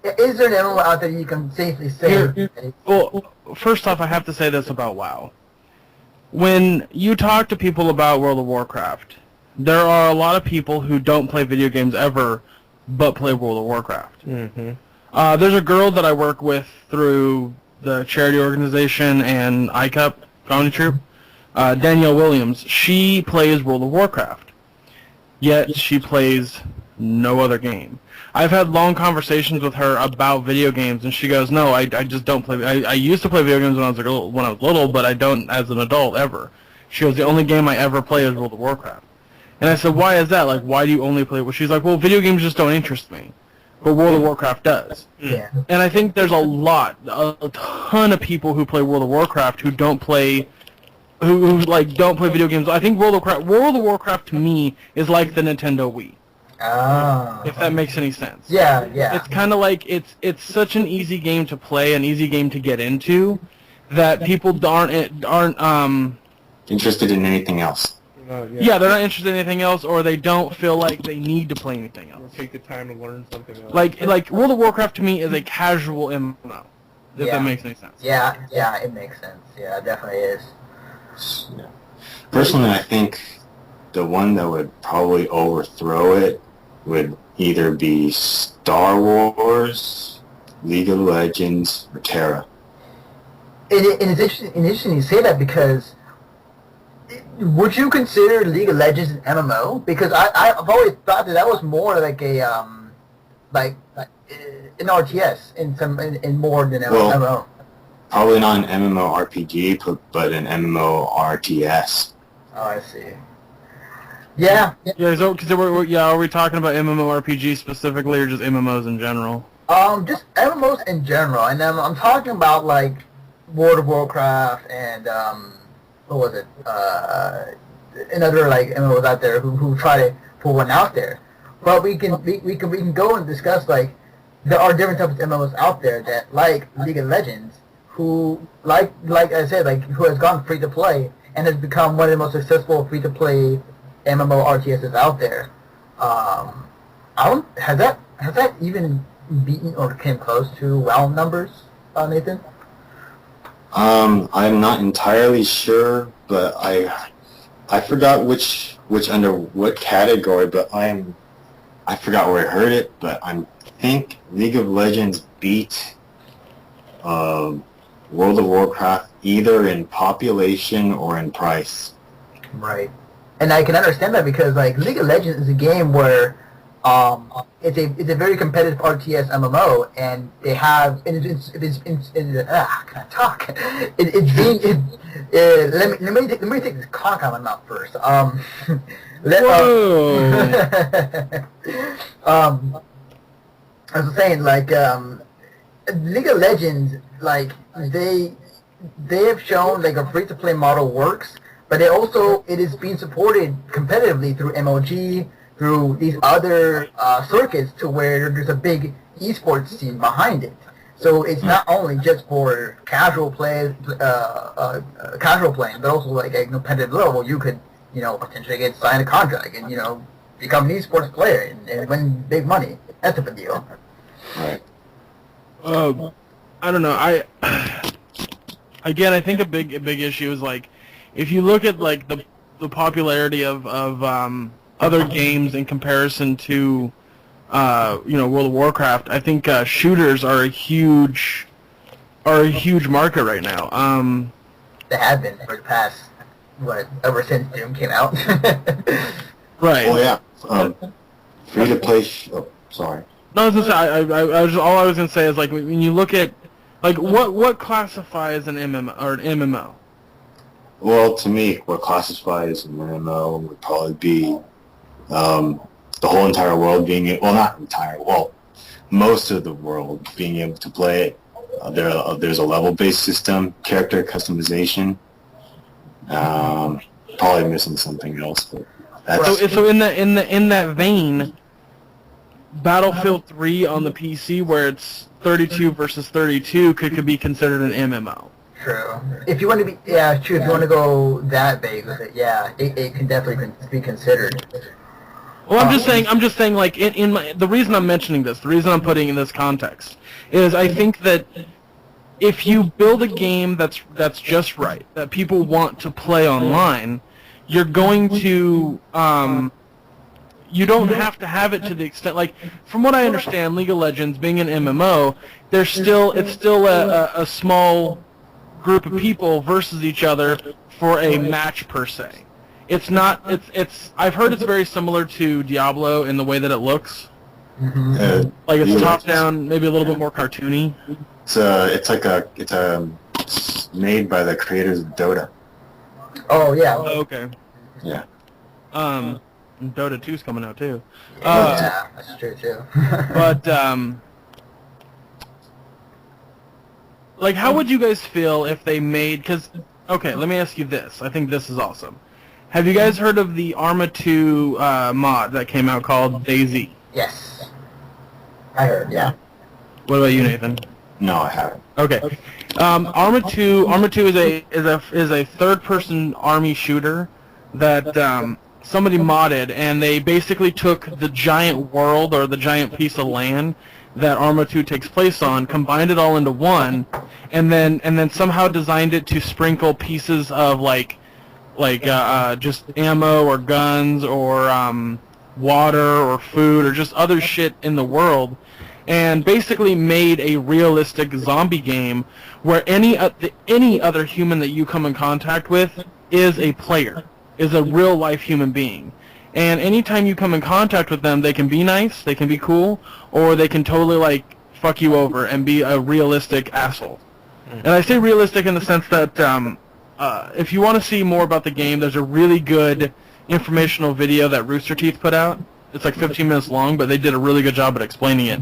is there an MMO out there you can safely say? Well, first off, I have to say this about WoW. When you talk to people about World of Warcraft, there are a lot of people who don't play video games ever, but play World of Warcraft. Mm-hmm. There's a girl that I work with through the charity organization and ICUP comedy troupe, Danielle Williams. She plays World of Warcraft, yet she plays no other game. I've had long conversations with her about video games, and she goes, "No, I just don't play. I used to play video games when I was little, but I don't as an adult ever." She goes, "The only game I ever play is World of Warcraft." And I said, "Why is that? Why do you only play?" Well, she's like, "Well, video games just don't interest me, but World of Warcraft does." Yeah. And I think there's a ton of people who play World of Warcraft who don't play. Who don't play video games. I think World of Warcraft to me is like the Nintendo Wii. Oh. If that makes any sense. Yeah. It's kind of like it's such an easy game to play, an easy game to get into, that people aren't Interested in anything else. Yeah, they're not interested in anything else, or they don't feel like they need to play anything else. Or take the time to learn something else. Like World of Warcraft to me is a casual MMO. If that makes any sense. Yeah, it makes sense. Yeah, it definitely is. Yeah. Personally, I think the one that would probably overthrow it would either be Star Wars, League of Legends, or Terra. And it's interesting you say that, because would you consider League of Legends an MMO? Because I've always thought that was more like a like an RTS in more than an MMO. Probably not an MMORPG, but an MMORTS. Oh, I see. Yeah. Yeah. So, are we talking about MMORPG specifically, or just MMOs in general? Just MMOs in general, and then I'm talking about World of Warcraft and what was it? Another MMOs out there who try to put one out there. But we can go and discuss there are different types of MMOs out there that League of Legends, who like I said who has gone free to play and has become one of the most successful free to play MMORTSs out there. Has that even beaten or came close to WoW numbers, Nathan? I'm not entirely sure, but I forgot which under what category, but I forgot where I heard it, but I think League of Legends beat World of Warcraft either in population or in price. Right. And I can understand that because like League of Legends is a game where it's a very competitive RTS MMO, and they have can I talk? Let me take this conch out of my mouth first. I was saying like League of Legends, like they have shown like a free to play model works, but it is being supported competitively through MLG, through these other circuits, to where there's a big esports team behind it. So it's not only just for casual playing, but also like at a competitive level, you could potentially get signed a contract and become an esports player and win big money. That's a big deal. Right. I don't know. I think a big issue is like if you look at like the popularity of other games in comparison to World of Warcraft. I think shooters are a huge market right now. They have been for the past ever since Doom came out. Right. Oh yeah. Free to play. Sorry. No, I was gonna say, all I was gonna say is like when you look at like what classifies an MMO or an MMO. Well, to me, what classifies an MMO would probably be the whole entire world being most of the world being able to play it. There's a level-based system, character customization. Probably missing something else, but that's so in that vein, Battlefield 3 on the PC, where it's 32 versus 32, could be considered an MMO. True. If you want to be, yeah, true. If you want to go that big with it, yeah, it can definitely be considered. Well, I'm just saying, like the reason I'm mentioning this, the reason I'm putting in this context, is I think that if you build a game that's just right, that people want to play online, you're going to you don't have to have it to the extent, like, from what I understand, League of Legends being an MMO, it's still a small group of people versus each other for a match per se. It's not. I've heard it's very similar to Diablo in the way that it looks. Mm-hmm. Like it's top down, maybe a little bit more cartoony. It's made by the creators of Dota. Oh yeah. Oh, okay. Yeah. Dota 2's coming out too. Yeah, that's true too. But like, how would you guys feel if they made? Because okay, let me ask you this. I think this is awesome. Have you guys heard of the Arma 2 mod that came out called DayZ? Yes. I heard. Yeah. What about you, Nathan? No, I haven't. Okay. Arma 2 is a third-person army shooter that somebody modded, and they basically took the giant world or the giant piece of land that Arma 2 takes place on, combined it all into one, and then somehow designed it to sprinkle pieces of like just ammo or guns or water or food or just other shit in the world, and basically made a realistic zombie game where any other human that you come in contact with is a player, is a real life human being. And anytime you come in contact with them, they can be nice, they can be cool, or they can totally like fuck you over and be a realistic asshole. And I say realistic in the sense that if you want to see more about the game, there's a really good informational video that Rooster Teeth put out. It's like 15 minutes long, but they did a really good job at explaining it.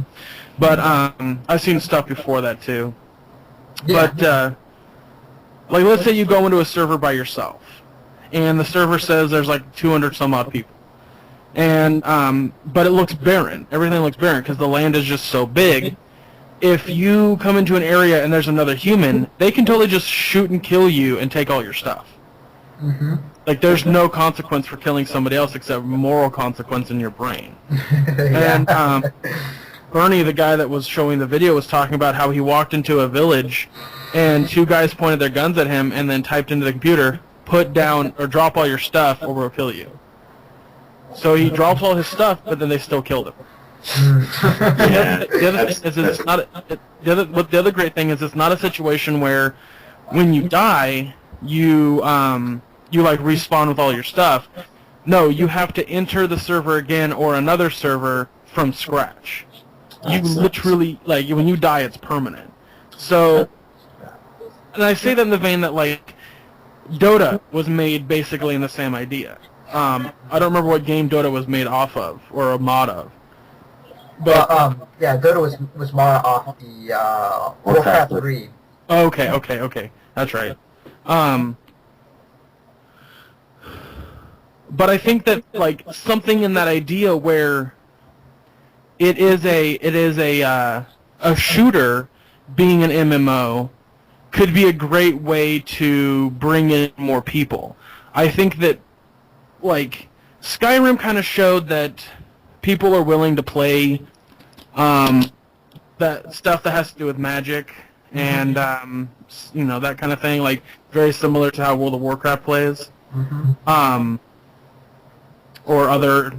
But I've seen stuff before that too. Yeah. But like, let's say you go into a server by yourself, and the server says there's like 200 some odd people, and but it looks barren. Everything looks barren because the land is just so big. If you come into an area and there's another human, they can totally just shoot and kill you and take all your stuff. Mm-hmm. Like, there's no consequence for killing somebody else except moral consequence in your brain. And Bernie, the guy that was showing the video, was talking about how he walked into a village and two guys pointed their guns at him and then typed into the computer, "Put down or drop all your stuff, or we'll kill you." So he drops all his stuff, but then they still killed him. The other great thing is it's not a situation where when you die you like respawn with all your stuff. No, you have to enter the server again or another server from scratch. You literally, like, when you die, it's permanent. So, and I say that in the vein that, like, Dota was made basically in the same idea. I don't remember what game Dota was made off of or a mod of. But yeah, Dota was more off the Warcraft 3. Okay, that's right. But I think that, like, something in that idea where it is a shooter being an MMO could be a great way to bring in more people. I think that, like, Skyrim kind of showed that people are willing to play that stuff that has to do with magic and that kind of thing, like very similar to how World of Warcraft plays, or other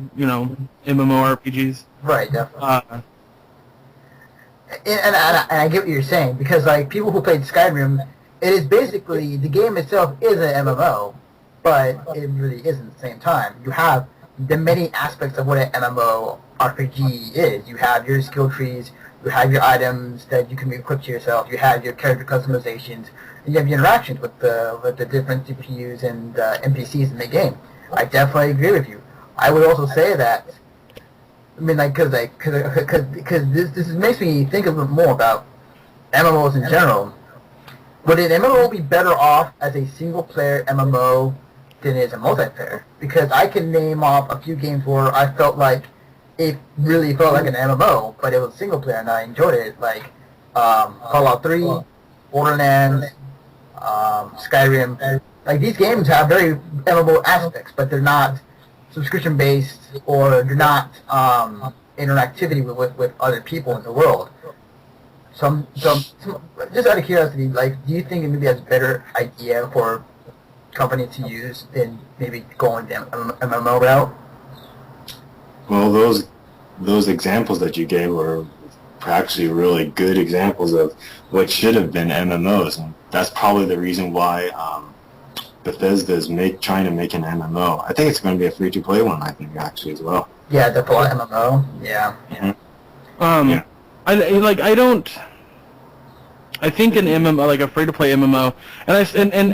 MMORPGs. Right, definitely. And I get what you're saying, because like people who played Skyrim, it is basically, the game itself is an MMO, but it really isn't at the same time. You have the many aspects of what an MMORPG is. You have your skill trees, you have your items that you can equip to yourself, you have your character customizations, and you have your interactions with the different CPUs and NPCs in the game. I definitely agree with you. I would also say that, I mean, like, because this makes me think a little more about MMOs in general. Would an MMO be better off as a single-player MMO than it is a multiplayer? Because I can name off a few games where I felt like it really felt like an MMO, but it was single-player and I enjoyed it, like Fallout 3, Borderlands, Skyrim. Like, these games have very MMO aspects, but they're not subscription-based, or they're not interactivity with other people in the world. So just out of curiosity, like, do you think it maybe has a better idea for company to use than maybe going the MMO route? Well, those examples that you gave were actually really good examples of what should have been MMOs, and that's probably the reason why Bethesda is trying to make an MMO. I think it's going to be a free-to-play one, I think, actually, as well. Yeah, the full MMO. Yeah. Yeah. I think an MMO, like a free-to-play MMO, and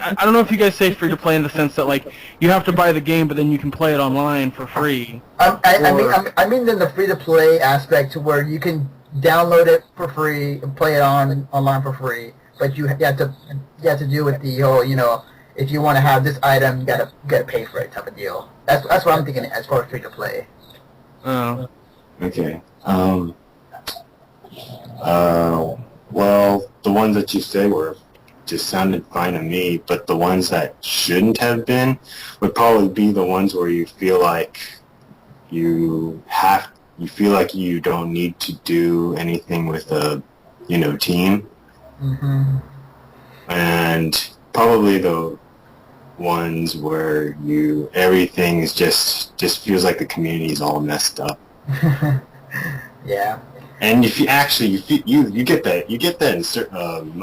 I don't know if you guys say free-to-play in the sense that, like, you have to buy the game, but then you can play it online for free. I mean in the free-to-play aspect, to where you can download it for free and play it online for free, but you have to do with the whole, if you want to have this item, you gotta pay for it type of deal. That's what I'm thinking as far as free-to-play. Oh. Okay. Well, the ones that you say just sounded fine to me, but the ones that shouldn't have been would probably be the ones where you feel like you feel like you don't need to do anything with a team. Mm-hmm. And probably the ones where everything is just feels like the community is all messed up. Yeah. And if you actually you get that in certain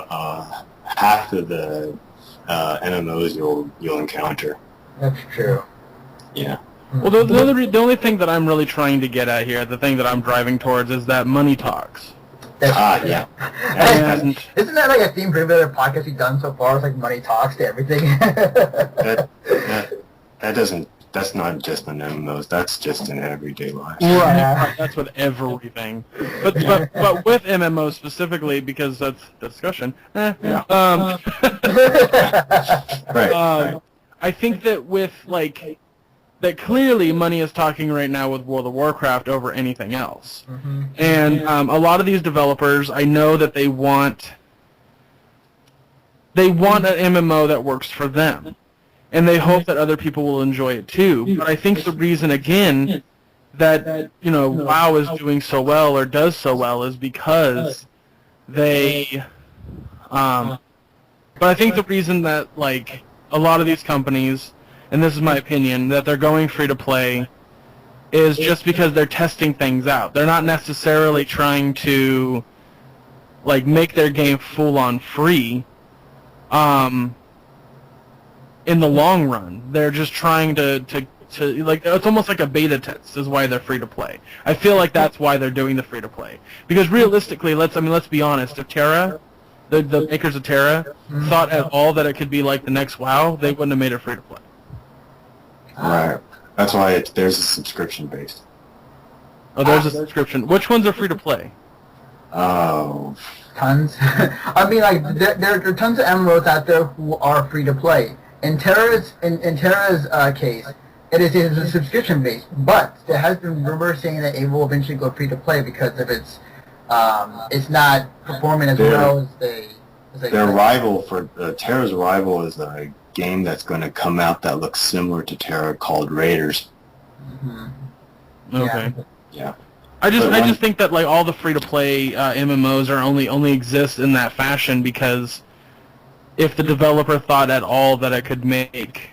half of the MMOs you'll encounter. That's true. Yeah. Well, the only thing that I'm really trying to get at here, the thing that I'm driving towards, is that money talks. Yeah. And isn't that like a theme for every other podcast we've done so far? It's like money talks to everything. That's not just in MMOs. That's just in everyday life. Right. Yeah. That's with everything. But with MMOs specifically, because that's the discussion. Yeah. Right. I think that that clearly money is talking right now with World of Warcraft over anything else. Mm-hmm. And a lot of these developers, I know that they want an MMO that works for them. And they hope that other people will enjoy it too. But I think the reason, again, that WoW is doing so well or does so well is because they But I think the reason that, like, a lot of these companies, and this is my opinion, that they're going free-to-play is just because they're testing things out. They're not necessarily trying to, like, make their game full-on free in the long run. They're just trying to like, it's almost like a beta test is why they're free-to-play. I feel like that's why they're doing the free-to-play. Because realistically, let's be honest, if Terra, the makers of Terra, thought at all that it could be like the next WoW, they wouldn't have made it free-to-play. Right. That's why there's a subscription based. Oh, there's a subscription. Which ones are free-to-play? Oh. Tons. I mean, like, there are tons of MMOs out there who are free to play. In Terra's case, it is a subscription based, but there has been rumors saying that it will eventually go free to play because of it's not performing as well as they. Their rival for Terra's rival is a game that's going to come out that looks similar to Terra called Raiders. Mm-hmm. Okay. Yeah. I just think that, like, all the free-to-play MMOs are only exist in that fashion because if the developer thought at all that it could make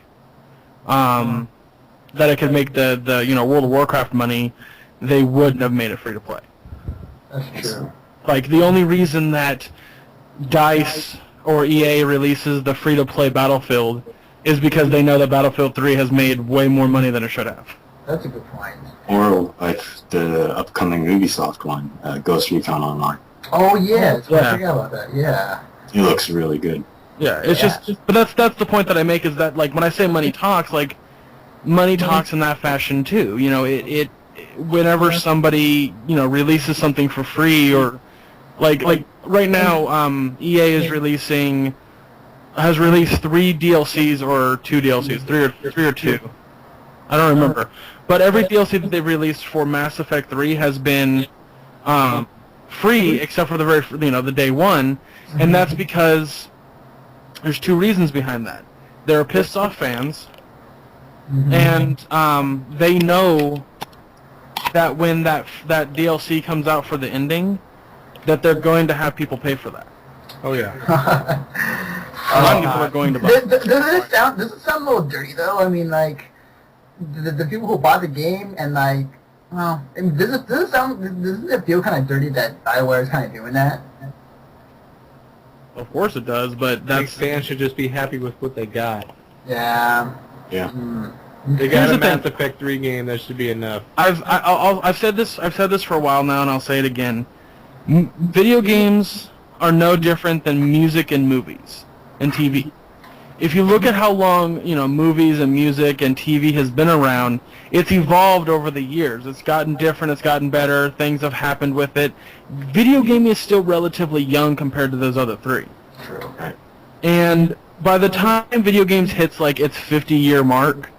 the World of Warcraft money, they wouldn't have made it free-to-play. That's true. Like, the only reason that DICE or EA releases the free-to-play Battlefield is because they know that Battlefield 3 has made way more money than it should have. That's a good point. Or like the upcoming Ubisoft one, Ghost Recon Online. Oh yes, I Yeah. forgot about that. Yeah. It looks really good. Yeah, it's just, but that's the point that I make is that, like, when I say money talks, like, money talks in that fashion too. You know, it whenever somebody, you know, releases something for free or like right now, EA has released 3 DLCs or 2 DLCs, three or 2. I don't remember. But every DLC that they've released for Mass Effect 3 has been free except for the day one, and that's because there's 2 reasons behind that. There are pissed off fans, and they know that when that DLC comes out for the ending, that they're going to have people pay for that. Oh yeah. A lot of people are going to buy. Does it sound a little dirty though? I mean, like the people who bought the game and like, well, I mean, doesn't it feel kind of dirty that BioWare is kind of doing that? Of course it does, but These fans should just be happy with what they got. Yeah. Yeah. They Here's got a the Mass thing. Effect 3 game. That should be enough. I've said this for a while now, and I'll say it again. Video games are no different than music and movies and TV. If you look at how long, you know, movies and music and TV has been around, it's evolved over the years. It's gotten different, it's gotten better, things have happened with it. Video gaming is still relatively young compared to those other 3. True. Right. And by the time video games hits like its 50-year mark,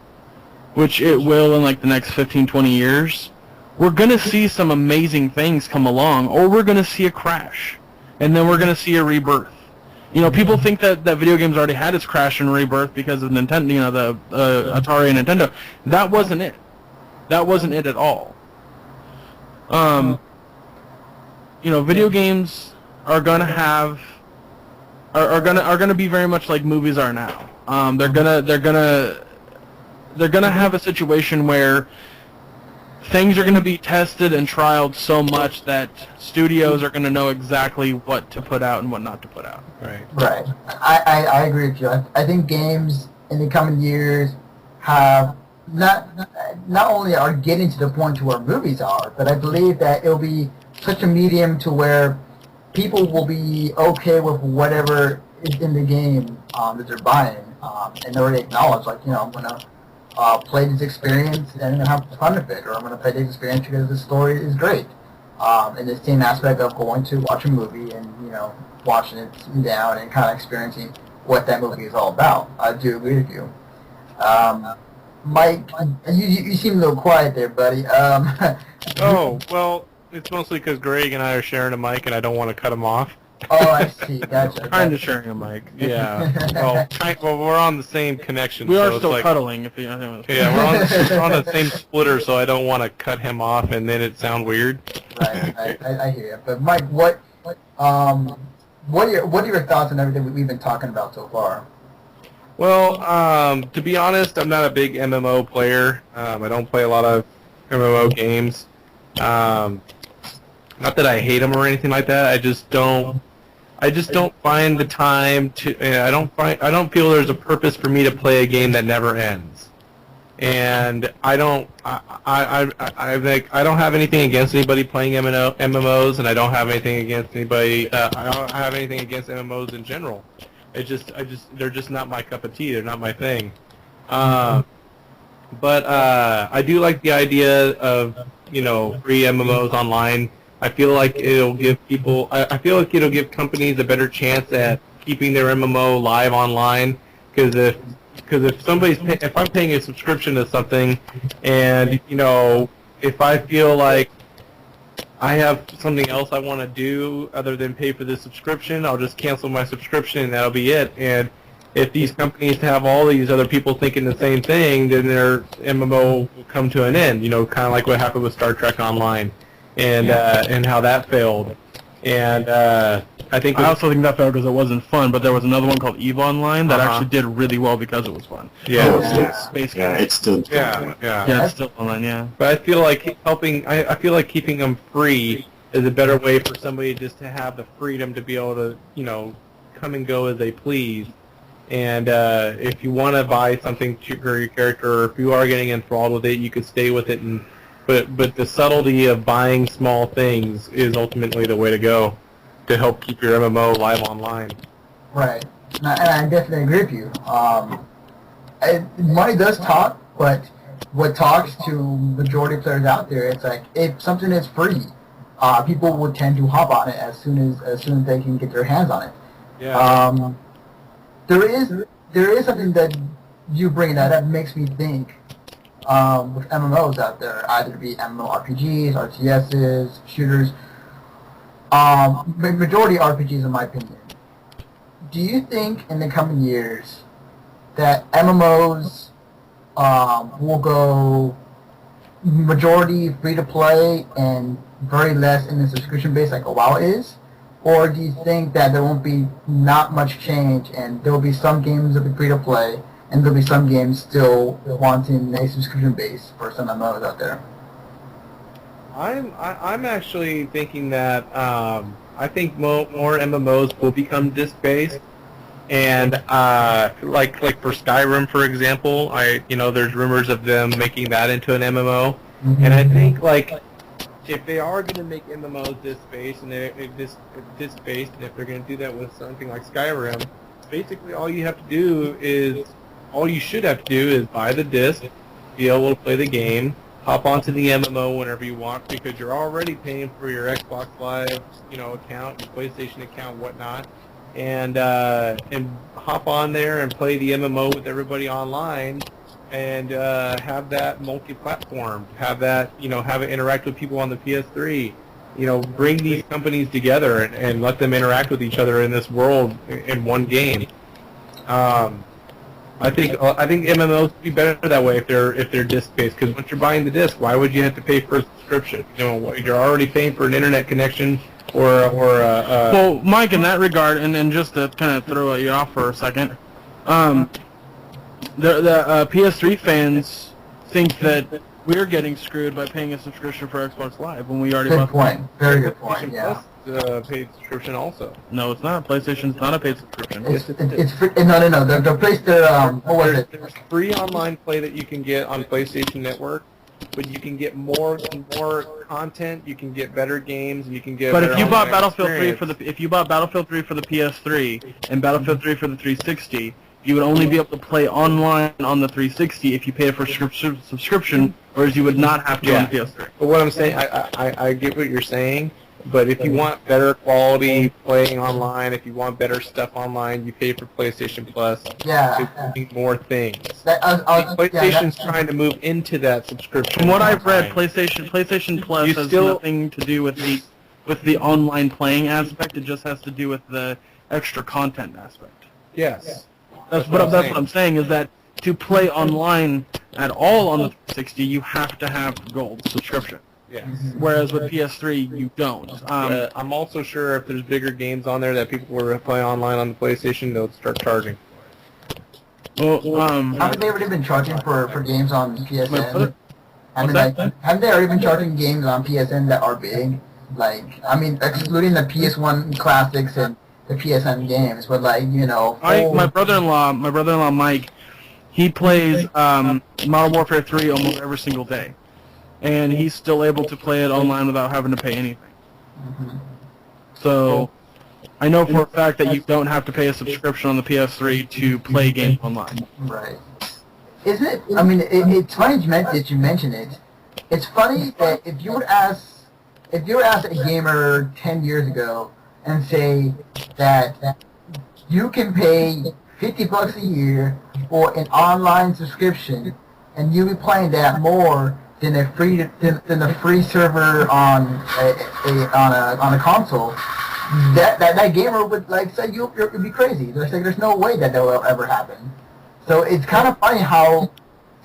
which it will in like the next 15, 20 years, we're going to see some amazing things come along, or we're going to see a crash, and then we're going to see a rebirth. You know, people think that video games already had its crash and rebirth because of Nintendo, you know, the Atari and Nintendo. That wasn't it. That wasn't it at all. You know, video games are going to have are going to be very much like movies are now. They're going to have a situation where things are going to be tested and trialed so much that studios are going to know exactly what to put out and what not to put out. Right. Right. I agree with you. I think games in the coming years have not only are getting to the point to where movies are, but I believe that it'll be such a medium to where people will be okay with whatever is in the game that they're buying, and they already acknowledge, like, you know, I'm gonna play this experience and have fun with it, or I'm gonna play this experience because the story is great. And the same aspect of going to watch a movie and, you know, watching it sitting down and kind of experiencing what that movie is all about. I do agree with you. Mike, you seem a little quiet there, buddy. Oh, well, it's mostly because Greg and I are sharing a mic, and I don't want to cut him off. Oh, I see. Gotcha. Kind of sharing a mic. Yeah. Well, we're on the same connection. We so are it's still like, cuddling. If you, Yeah, we're on the same splitter, so I don't want to cut him off and then it sound weird. Right. I hear you. But Mike, what what are your thoughts on everything we've been talking about so far? Well, to be honest, I'm not a big MMO player. I don't play a lot of MMO games. Not that I hate them or anything like that. I just don't find the time to. I don't feel there's a purpose for me to play a game that never ends. And I don't have anything against anybody playing MMOs, and I don't have anything against anybody. I don't have anything against MMOs in general. They're just not my cup of tea. They're not my thing. But I do like the idea of free MMOs online. I feel like it'll give people. I feel like it'll give companies a better chance at keeping their MMO live online. Because if I'm paying a subscription to something, and if I feel like I have something else I want to do other than pay for the subscription, I'll just cancel my subscription and that'll be it. And if these companies have all these other people thinking the same thing, then their MMO will come to an end. Kind of like what happened with Star Trek Online, and how that failed. And I also think that failed because it wasn't fun, but there was another one called EVE Online that actually did really well because it was fun. It's still it's still online, yeah. But I feel like I feel like keeping them free is a better way for somebody just to have the freedom to be able to, come and go as they please. And if you want to buy something for your character, or if you are getting enthralled with it, you could stay with it. But the subtlety of buying small things is ultimately the way to go to help keep your MMO live online. Right. And I definitely agree with you. Money does talk, but what talks to majority of players out there, it's like if something is free, people would tend to hop on it as soon as they can get their hands on it. Yeah. There is something that you bring that makes me think with MMOs out there, either be MMORPGs, RTSs, shooters. Majority RPGs, in my opinion. Do you think in the coming years that MMOs will go majority free to play and very less in the subscription base like a WoW is? Or do you think that there won't be not much change and there will be some games that will be free to play and there will be some games still wanting a subscription base for some MMOs out there? I'm actually thinking that I think more MMOs will become disc-based, and like for Skyrim, for example, there's rumors of them making that into an MMO, and I think if they are going to make MMOs disc-based and if they're going to do that with something like Skyrim, basically all you should have to do is buy the disc, be able to play the game, hop onto the MMO whenever you want, because you're already paying for your Xbox Live, account, your PlayStation account, whatnot, and hop on there and play the MMO with everybody online, and have that multi-platform, have it interact with people on the PS3, bring these companies together and let them interact with each other in this world in one game. I think MMOs would be better that way if they're disc-based, because once you're buying the disc, why would you have to pay for a subscription? You're already paying for an internet connection or Well, Mike, in that regard, and just to kind of throw you off for a second, the PS3 fans think that we're getting screwed by paying a subscription for Xbox Live when we already Good bought point. Very good point. Yeah. paid subscription also. No, it's not. PlayStation's not a paid subscription. It's free. No. The place what was it? There's free online play that you can get on PlayStation Network, but you can get more content. You can get better games, and you can get. But better if you bought online Battlefield 3 experience. if you bought Battlefield 3 for the PS3 and Battlefield 3 for the 360, you would only be able to play online on the 360 if you paid for a subscription, whereas you would not have to on the PS3. But what I'm saying, I get what you're saying. But if you want better quality playing online, if you want better stuff online, you pay for PlayStation Plus. Yeah. Including more things. PlayStation's trying to move into that subscription. From what I've read, PlayStation Plus has nothing to do with the online playing aspect. It just has to do with the extra content aspect. Yes. That's what I'm saying is that to play online at all on the 360, you have to have gold subscription. Yeah. whereas with PS3 you don't. I'm also sure if there's bigger games on there that people were playing online on the PlayStation, they'll start charging. Haven't they already been charging for games on PSN? What's that? Haven't they already been charging games on PSN that are big? Like, I mean, excluding the PS1 classics and the PSN games, but like, you know, My brother-in-law Mike, he plays Modern Warfare 3 almost every single day, and he's still able to play it online without having to pay anything. Mhm. So I know for a fact that you don't have to pay a subscription on the PS3 to play games online. Right. Isn't it? I mean, it's funny that you mention it. It's funny that if you were asked a gamer 10 years ago and say that you can pay $50 a year for an online subscription and you'll be playing that more than a free server on a console, that gamer would like say you'd be crazy. There's no way that will ever happen. So it's kind of funny how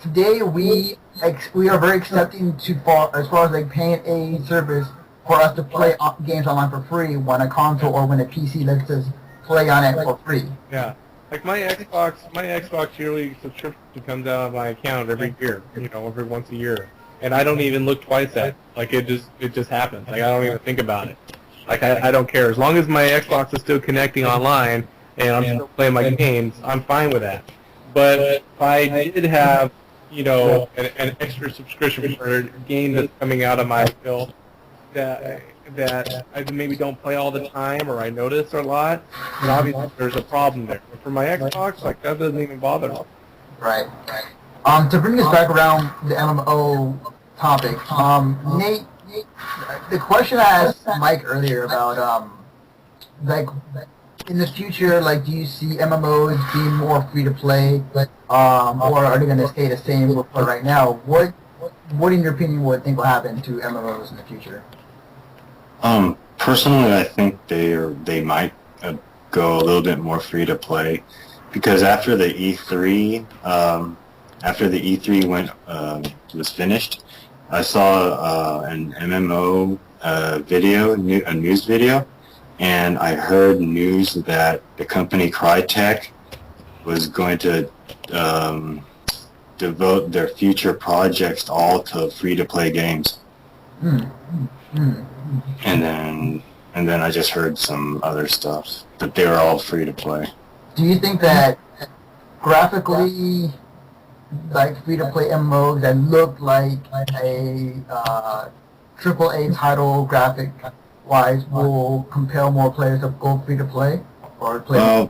today we are very accepting as far as like paying a service for us to play games online for free when a console or when a PC lets us play on it for free. Yeah. Like my Xbox yearly subscription comes out of my account every year, every once a year. And I don't even look twice at it. Like it just happens. Like I don't even think about it. Like I don't care. As long as my Xbox is still connecting online and I'm still playing my games, I'm fine with that. But if I did have, an extra subscription for a game that's coming out of my bill that I maybe don't play all the time or I notice a lot, then obviously there's a problem there. But for my Xbox, like that doesn't even bother me. Right. To bring us back around the MMO topic, Nate, the question I asked Mike earlier about, like, in the future, like, do you see MMOs being more free to play, or are they going to stay the same with what right now? What, in your opinion, would think will happen to MMOs in the future? Personally, I think they might go a little bit more free to play, because after the E3 was finished, I saw an MMO video, a news video, and I heard news that the company Crytek was going to devote their future projects all to free-to-play games. And then I just heard some other stuff, but they were all free-to-play. Do you think that graphically, like free-to-play MMOs that look like a AAA title graphic-wise will compel more players to go free-to-play or play?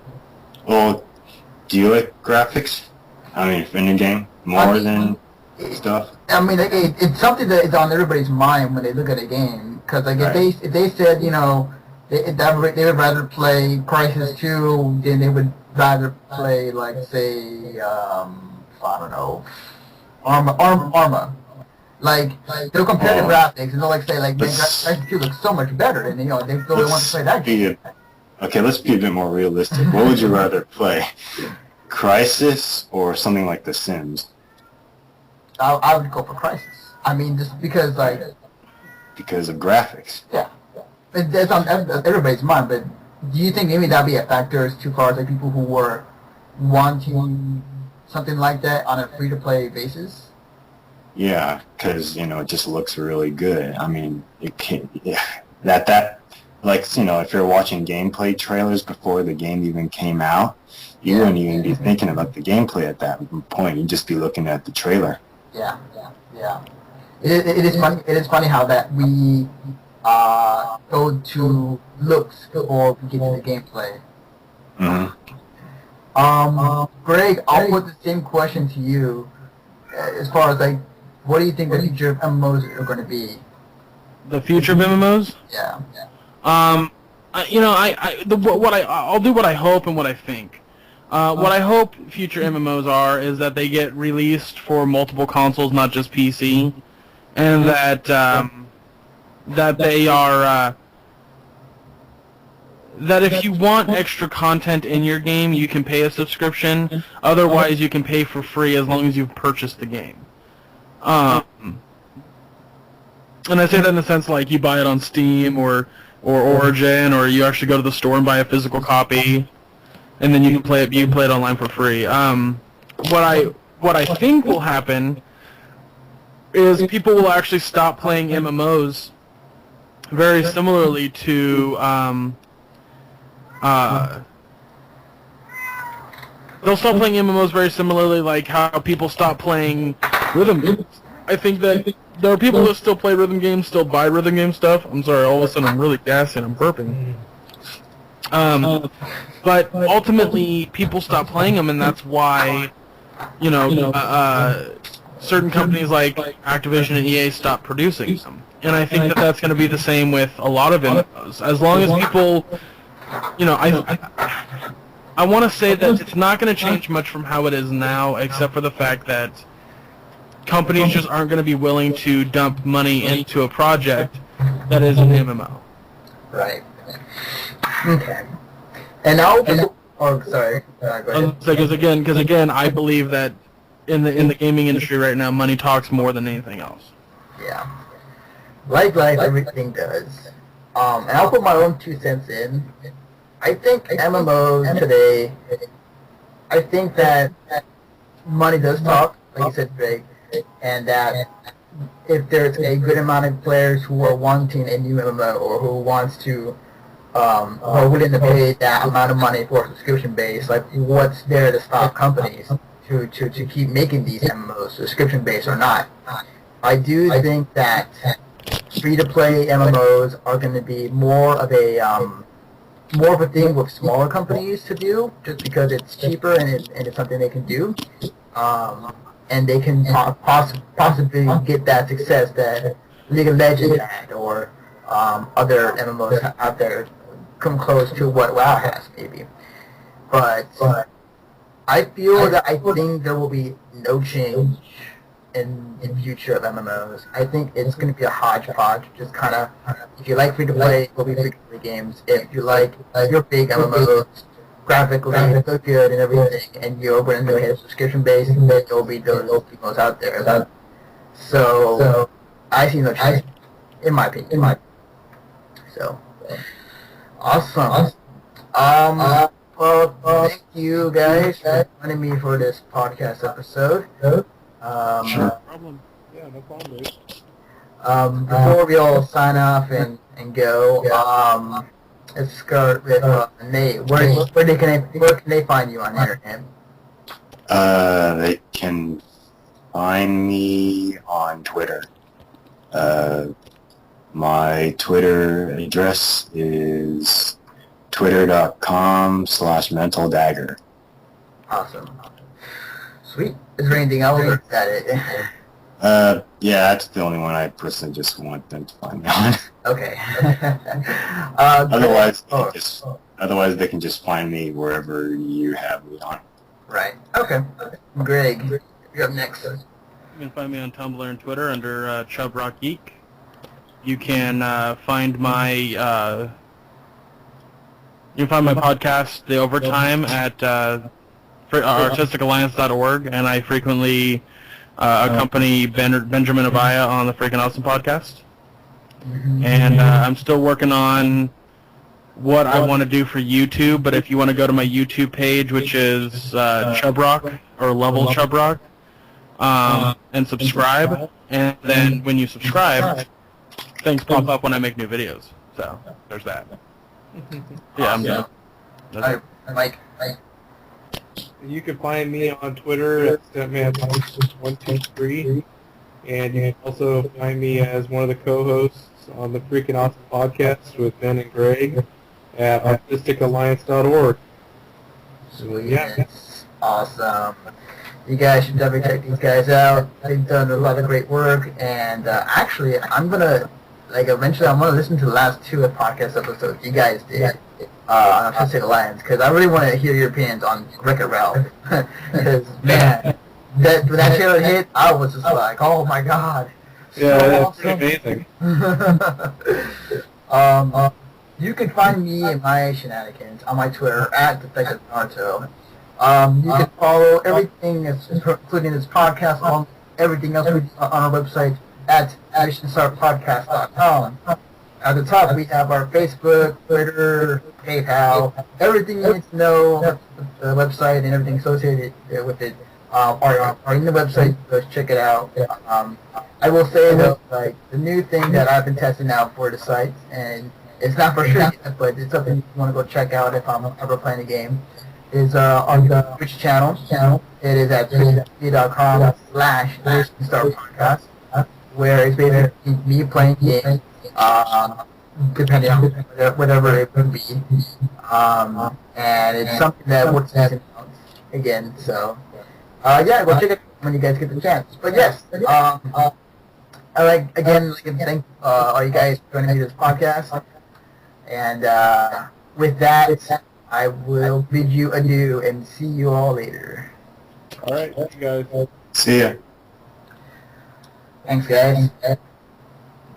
Well, do you like graphics? I mean, in a game more than stuff. I mean, like, it's something that is on everybody's mind when they look at a game. Because like if they said they would rather play Crisis 2 than they would rather play like say I don't know, Arma. Like they'll compare the graphics and they'll like say like, man, Crisis 2 looks so much better, and they want to play that game. Okay, let's be a bit more realistic. What would you rather play, Crisis or something like The Sims? I would go for Crisis. I mean, just because like. Because of graphics. Yeah, that's on everybody's mind. But do you think maybe that'd be a factor as far as like people who were wanting something like that on a free-to-play basis? Yeah, because it just looks really good. I mean, it can that like if you're watching gameplay trailers before the game even came out, you wouldn't even be thinking about the gameplay at that point. You'd just be looking at the trailer. Yeah. It is funny how that we go to looks before we get to the gameplay. Greg, I'll put the same question to you. As far as like, what do you think the future of MMOs are going to be? The future of MMOs? Yeah. I'll do what I hope and what I think. What I hope future MMOs is that they get released for multiple consoles, not just PC, and that they are that if you want extra content in your game, you can pay a subscription. Otherwise, you can pay for free as long as you've purchased the game. And I say that in the sense like you buy it on Steam or Origin, or you actually go to the store and buy a physical copy, and then you can play it. You can play it online for free. What I think will happen is people will actually stop playing MMOs very similarly to they'll stop playing MMOs very similarly like how people stop playing rhythm games. I think that there are people that still play rhythm games, still buy rhythm game stuff. I'm sorry, all of a sudden I'm really gassy and I'm burping. But ultimately, people stop playing them, and that's why, certain companies like Activision and EA stop producing them. And I think that that's going to be the same with a lot of MMOs. As long as people, I want to say that it's not going to change much from how it is now, except for the fact that companies just aren't going to be willing to dump money into a project that is an MMO. Right. Okay. And now, sorry. Go ahead. Because again, I believe that in the gaming industry right now, money talks more than anything else. Yeah. Like everything does. And I'll put my own 2 cents in. I think MMOs today, I think that money does talk, like you said, Greg, and that if there's a good amount of players who are wanting a new MMO or who wants to, who are willing to pay that amount of money for a subscription base, like what's there to stop companies to keep making these MMOs subscription based or not? I do think that free-to-play MMOs are going to be more of a thing with smaller companies to do, just because it's cheaper and it's something they can do, and they can possibly get that success that League of Legends had, or other MMOs out there come close to what WoW has, maybe. But I feel that I think there will be no change in future of MMOs. I think it's going to be a hodgepodge, just kind of, if you like free-to-play, it will be free-to-play games. If you like your big MMOs, graphically look good and everything, and you're going to hit a subscription base, then there will be those MMOs out there. So I see no change, in my opinion. So, awesome. Well, thank you guys for joining me for this podcast episode. Sure. No problem. Yeah, no problem, dude. Before we all sign off and go, let's start with Nate. Where can they find you on the internet? They can find me on Twitter. My Twitter address is twitter.com/mentaldagger. Awesome. Sweet. Is there anything else, or is that it? Yeah, that's the only one I personally just want them to find me on. Okay. Otherwise they can just find me wherever you have me on. Right. Okay. Greg, you're up next. You can find me on Tumblr and Twitter under Chub Rock Geek. You can find my podcast, The Overtime, at artisticalliance.org, and I frequently accompany Benjamin Avaya on the Freaking Awesome podcast. And I'm still working on what I want to do for YouTube, but if you want to go to my YouTube page, which is Chubrock, or Level Chubrock, and subscribe, and then when you subscribe, things pop up when I make new videos. So, there's that. Yeah, I'm done. Mike. You can find me on Twitter at Stuntman123, and you can also find me as one of the co-hosts on the Freaking Awesome podcast with Ben and Greg at artisticalliance.org. Sweet. Yeah. Awesome. You guys should definitely check these guys out. They've done a lot of great work, and actually, eventually I'm going to listen to the last 2 podcast episodes you guys did on Artistic Alliance, because I really want to hear your opinions on Wreck-It Ralph. Because, man, when that trailer hit, I was just like, oh my god. Yeah, so that's awesome. Amazing. You can find me and my shenanigans on my Twitter at Detective Naruto. You can follow everything, including this podcast, everything else on our website, at missionstartpodcast.com. At the top, we have our Facebook, Twitter, PayPal, everything you need to know, the website and everything associated with it are in the website. Go check it out. I will say though, like the new thing that I've been testing out for the site, and it's not for sure yet, but it's something you want to go check out if I'm ever playing a game, is on the Twitch channel. It is at twitch.com/MissionStarPodcast, where it's basically me playing games, depending on whatever it would be, and it's something that works out again. So, yeah, go check it out when you guys get the chance. But yes, I like to thank all you guys for joining me this podcast, and with that, I will bid you adieu and see you all later. All right, thank you guys. See ya. Thanks, guys.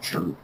Sure.